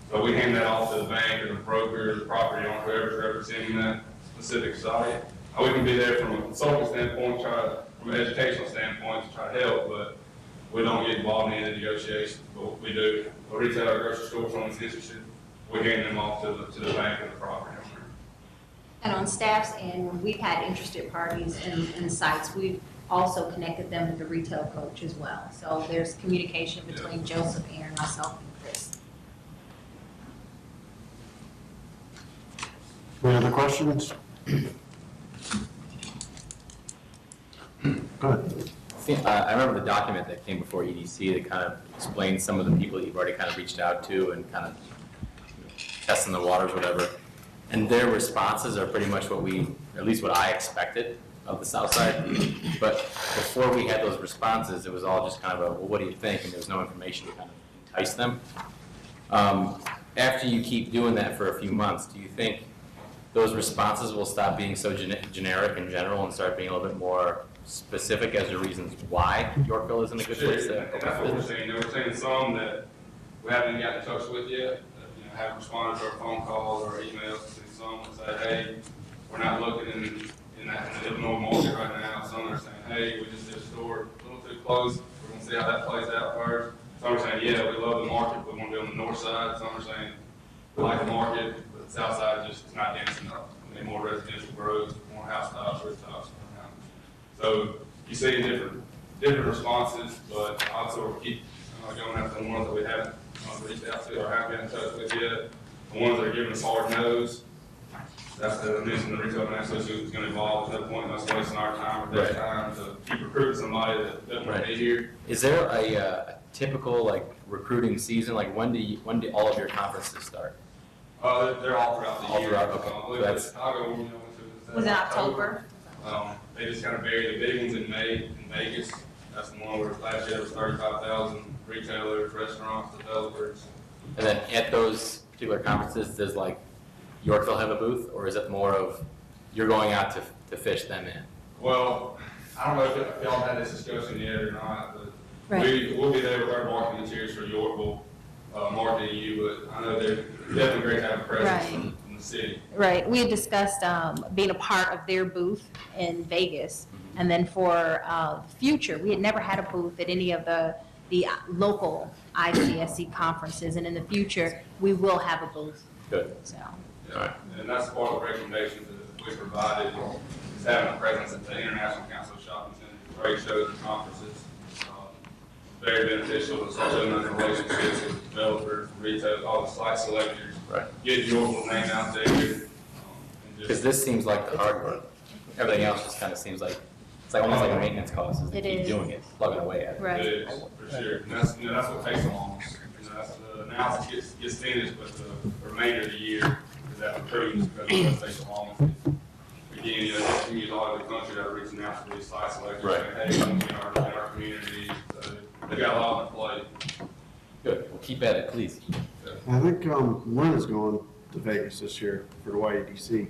So we hand that off to the bank or the broker or the property owner, whoever's representing that specific site. We can be there from a consulting standpoint, from an educational standpoint to try to help, but we don't get involved in any negotiations. But what we do, a retailer or grocery store, someone's interested, we hand them off to the bank or the property owner. And on staff's end, when we've had interested parties in sites, we've also connected them with the retail coach as well. So there's communication between Joseph, Aaron, myself, and Chris. Any other questions? Go ahead. I remember the document that came before EDC that kind of explained some of the people that you've already kind of reached out to and kind of testing the waters, whatever. And their responses are pretty much what at least what I expected of the South Side. But before we had those responses, it was all just kind of a, well, what do you think? And there was no information to kind of entice them. After you keep doing that for a few months, do you think those responses will stop being so generic and general and start being a little bit more specific as to reasons why Yorkville isn't a good place to and that's what we're saying. We're saying some that we haven't gotten in touch with yet, that, haven't responded to our phone calls or emails. And some would say, hey, we're not looking in the Illinois market right now. Some are saying, hey, we just did a store a little too close. We're going to see how that plays out first. Some are saying, yeah, we love the market, but we want to be on the north side. Some are saying, we like the market, but the south side just is not dense enough. We need more residential growth, more house tops, rooftops. So you see different responses, but also we keep going after the ones that we haven't reached out to or haven't been in touch with yet. The ones that are giving us hard no's, that's the mention the retail management association is going to evolve. There's no point in us wasting our time or their time to keep recruiting somebody that doesn't want to be here. Is there a typical recruiting season? Like when do all of your conferences start? They're all throughout the year. Okay. I believe it's Chicago, Was it October? They just kind of vary. The big ones in May in Vegas. That's the one where last year there was 35,000 retailers, restaurants, developers. And then at those particular conferences, does Yorkville have a booth, or is it more of you're going out to fish them in? Well, I don't know if y'all had this discussion yet or not, but we'll be there with our marketing materials for Yorkville, marketing you. But I know they're definitely great to have a presence in the city. Right. We had discussed being a part of their booth in Vegas. And then for the future, we had never had a booth at any of the local ICSC conferences. And in the future, we will have a booth. Good. So. Yeah. And that's part of the recommendation to we provided is having a presence at the International Council of Shopping Centers, trade shows and conferences. Very beneficial to start building those relationships with developers, retailers, all the site selectors. Right. Get Yorkville name out there. Because this seems like the hard work. Everything else just kind of seems like, it's like almost like a maintenance cost, is to It keep is. doing it, plugging away at it. Right. It is, for sure. And that's, that's what takes the longest. That's the analysis gets finished, but the remainder of the year is that improves because it does take the longest. Again, communities all over the country that are reaching out to these site selectors, saying, hey, come in our community. So they got a lot on the plate. Good, well, keep at it, please. I think Lynn is going to Vegas this year for the YEDC.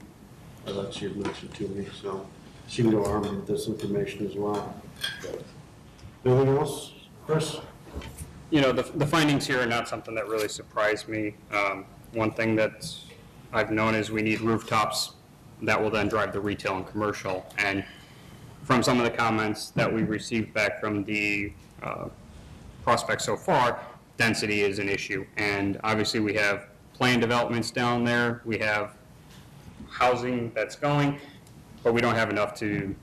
I thought she had mentioned to me, so she can go armed with this information as well. Anything else, Chris? You know, the findings here are not something that really surprised me. One thing that I've known is we need rooftops that will then drive the retail and commercial. And from some of the comments that we received back from the prospects so far, density is an issue. And obviously we have planned developments down there, we have housing that's going, but we don't have enough to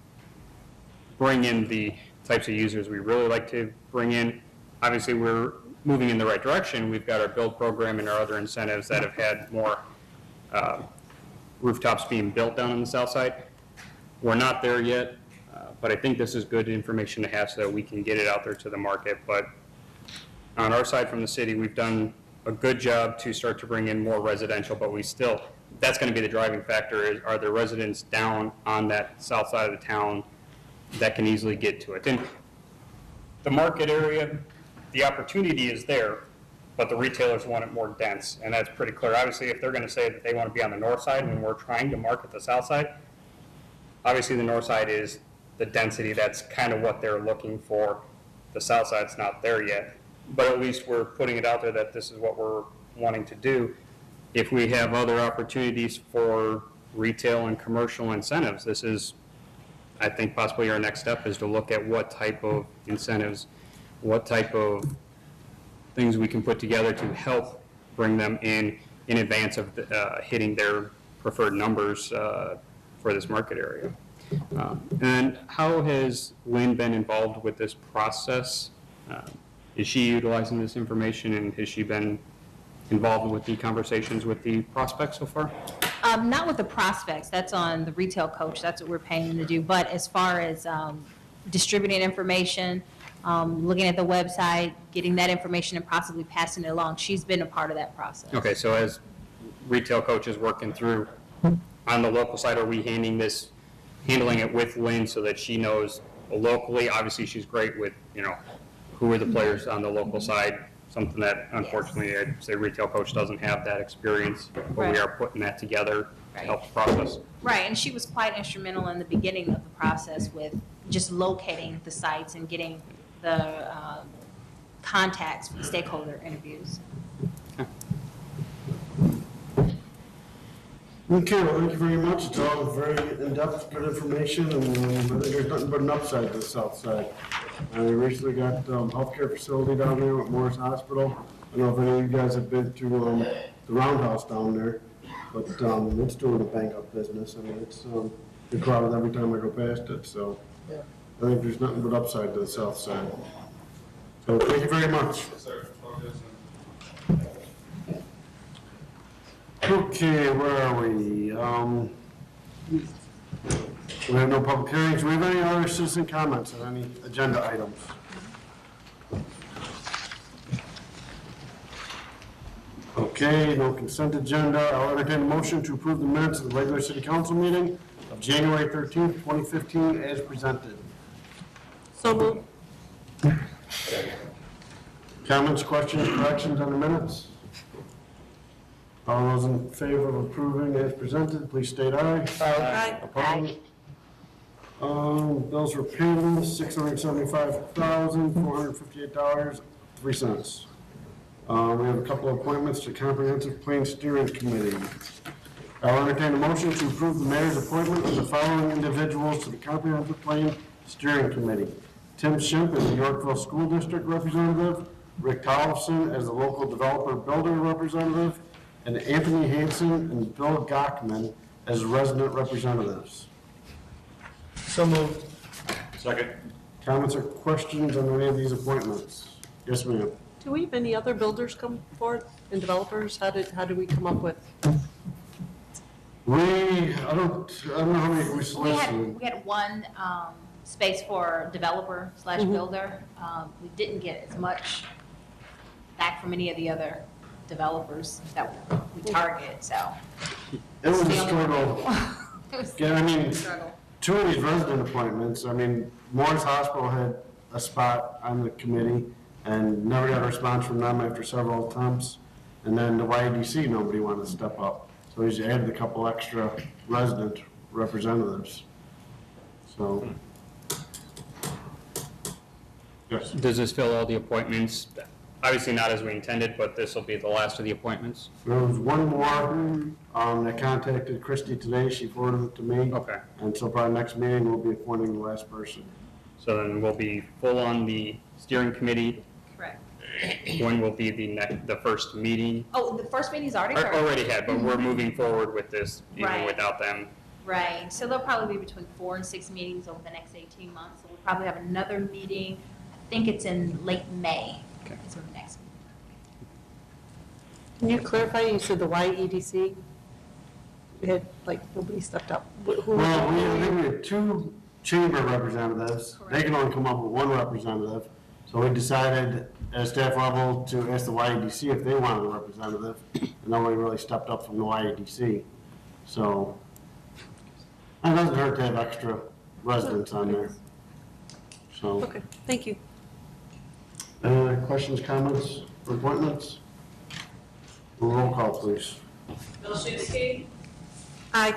bring in the types of users we really like to bring in. Obviously, we're moving in the right direction. We've got our build program and our other incentives that have had more rooftops being built down on the south side. We're not there yet, but I think this is good information to have so that we can get it out there to the market. But on our side from the city, we've done a good job to start to bring in more residential, but we still, that's going to be the driving factor, is are there residents down on that south side of the town that can easily get to it. And the market area, the opportunity is there, but the retailers want it more dense, and that's pretty clear. Obviously, if they're going to say that they want to be on the north side when we're trying to market the south side, obviously the north side is the density. That's kind of what they're looking for. The south side's not there yet, but at least we're putting it out there that this is what we're wanting to do. If we have other opportunities for retail and commercial incentives, this is, I think, possibly our next step is to look at what type of incentives, what type of things we can put together to help bring them in advance of hitting their preferred numbers for this market area. And how has Lynn been involved with this process? Is she utilizing this information, and has she been involved with the conversations with the prospects so far? Not with the prospects, that's on the retail coach, that's what we're paying them to do. But as far as distributing information, looking at the website, getting that information and possibly passing it along, she's been a part of that process. Okay, so as retail coaches working through, on the local side, are we handling it with Lynn so that she knows locally? Obviously, she's great with, who are the players on the local side, something that unfortunately I'd say retail coach doesn't have that experience, but we Right. are putting that together to help the process. Right, and she was quite instrumental in the beginning of the process with just locating the sites and getting the contacts for the stakeholder interviews. Okay, well, thank you very much. It's all very in-depth, good information, and I think there's nothing but an upside to the south side. We recently got healthcare facility down there at Morris Hospital. I don't know if any of you guys have been to the Roundhouse down there, but it's doing a bang-up business. I mean, it's been crowded every time I go past it, so I think there's nothing but upside to the south side. So thank you very much. Yes, sir. Okay, where are we? We have no public hearings. Do we have any other citizen comments on any agenda items? Okay, no consent agenda. I'll entertain a motion to approve the minutes of the regular city council meeting of January 13th, 2015 as presented. So moved. Comments, questions, corrections on the minutes? All those in favor of approving as presented, please state aye. Aye. Opposed? Bills for payment, $675,458.03. We have a couple of appointments to Comprehensive Plan Steering Committee. I'll entertain a motion to approve the mayor's appointment of the following individuals to the Comprehensive Plan Steering Committee. Tim Shimp as the Yorkville School District Representative, Rick Tollefson as the Local Developer Builder Representative, and Anthony Hansen and Bill Gockman as resident representatives. So moved. Second. Comments or questions on any of these appointments? Yes, ma'am. Do we have any other builders come forward and developers? How do we come up with? I don't know how many we solicited. We had one space for developer slash builder. We didn't get as much back from any of the other developers that we target, so. It was a struggle. It was Yeah, I mean, a struggle. two of these resident appointments, I mean, Morris Hospital had a spot on the committee and never got a response from them after several attempts. And then the YADC, nobody wanted to step up. So we just added a couple extra resident representatives. So. Yes. Does this fill all the appointments? Obviously not as we intended, but this will be the last of the appointments? There was one more that contacted Christy today. She forwarded it to me. Okay. And so probably next meeting, we'll be appointing the last person. So then we'll be full on the steering committee. Correct. When will be the first meeting? Oh, the first meeting's already Or started. already had, but we're moving forward with this even Right. without them. Right, so there'll probably be between 4 and 6 meetings over the next 18 months. So we'll probably have another meeting, I think it's in late May. Okay. Is our next. Can you clarify, you said the YEDC? We had, like, nobody stepped up. Who- Well, I think we had two chamber representatives. They can only come up with one representative. So we decided at a staff level to ask the YADC if they wanted a representative. And nobody really stepped up from the YADC. So it doesn't hurt to have extra residents on there. So, Okay, thank you. any other questions, comments, or appointments? Roll call, please. Bilshuski, Aye.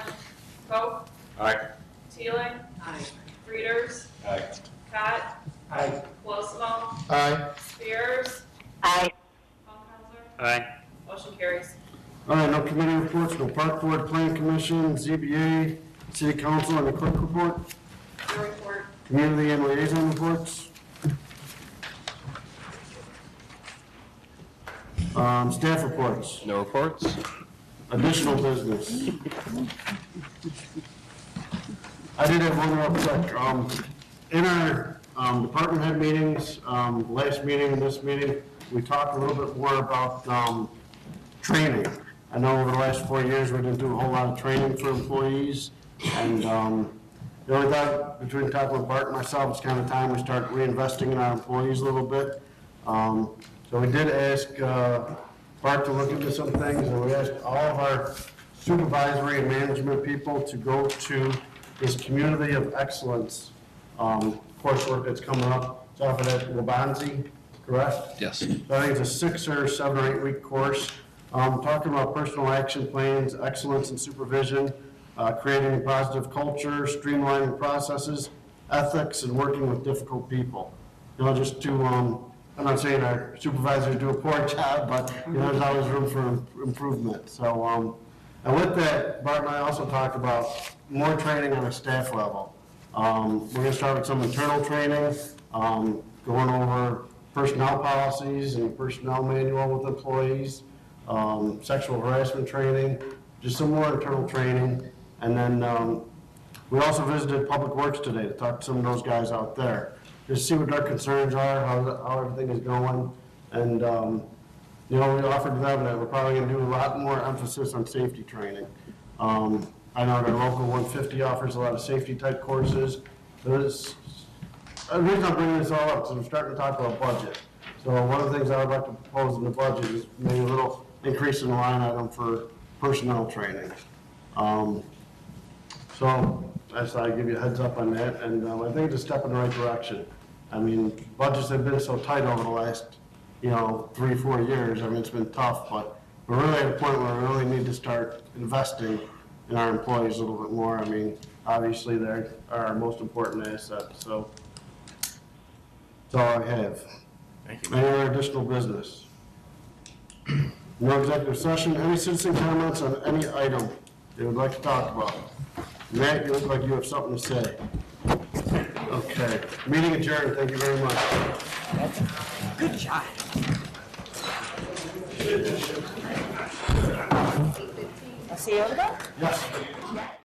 Pope, Aye. Teeling. Aye. Readers, Aye. Scott, Aye. Wolfson, Aye. Spears, Aye. Funkelsler. Aye. Motion carries. All right, no committee reports, no park board, plan commission, ZBA, city council, and the clerk report. No report. Community and liaison reports. Staff reports, No reports? additional business. I did have one real quick. In our department head meetings, last meeting and this meeting, we talked a little bit more about training. I know over the last 4 years, we didn't do a whole lot of training for employees. And the only thought between talking with Bart and myself, it's kind of time we start reinvesting in our employees a little bit. So we did ask Bart to look into some things, and we asked all of our supervisory and management people to go to this Community of Excellence coursework that's coming up. It's offered at Wabanzi, correct? Yes. So I think it's a 6 or 7 or 8 week course, talking about personal action plans, excellence in supervision, creating a positive culture, streamlining processes, ethics, and working with difficult people. You know, just to, I'm not saying our supervisors do a poor job, but you know, there's always room for improvement. So, and with that, Bart and I also talked about more training on a staff level. We're going to start with some internal training, going over personnel policies and personnel manual with employees, sexual harassment training, just some more internal training. And then we also visited Public Works today to talk to some of those guys out there, just see what their concerns are, how everything is going. And, you know, we offered to them that we're probably going to do a lot more emphasis on safety training. I know our local 150 offers a lot of safety type courses. The reason I'm bringing this all up is we're starting to talk about budget. So one of the things I would like to propose in the budget is maybe a little increase in the line item for personnel training. So I thought I'd give you a heads up on that, and I think it's a step in the right direction. I mean, budgets have been so tight over the last, you know, 3-4 years. I mean, it's been tough, but we're really at a point where we really need to start investing in our employees a little bit more. I mean, obviously they're our most important asset, so that's all I have. Thank you. Any other additional business? No executive session. Any citizen comments on any item they would like to talk about? Matt, you look like you have something to say. Okay, meeting adjourned. Thank you very much. Good job. I see Ciotta? Yes.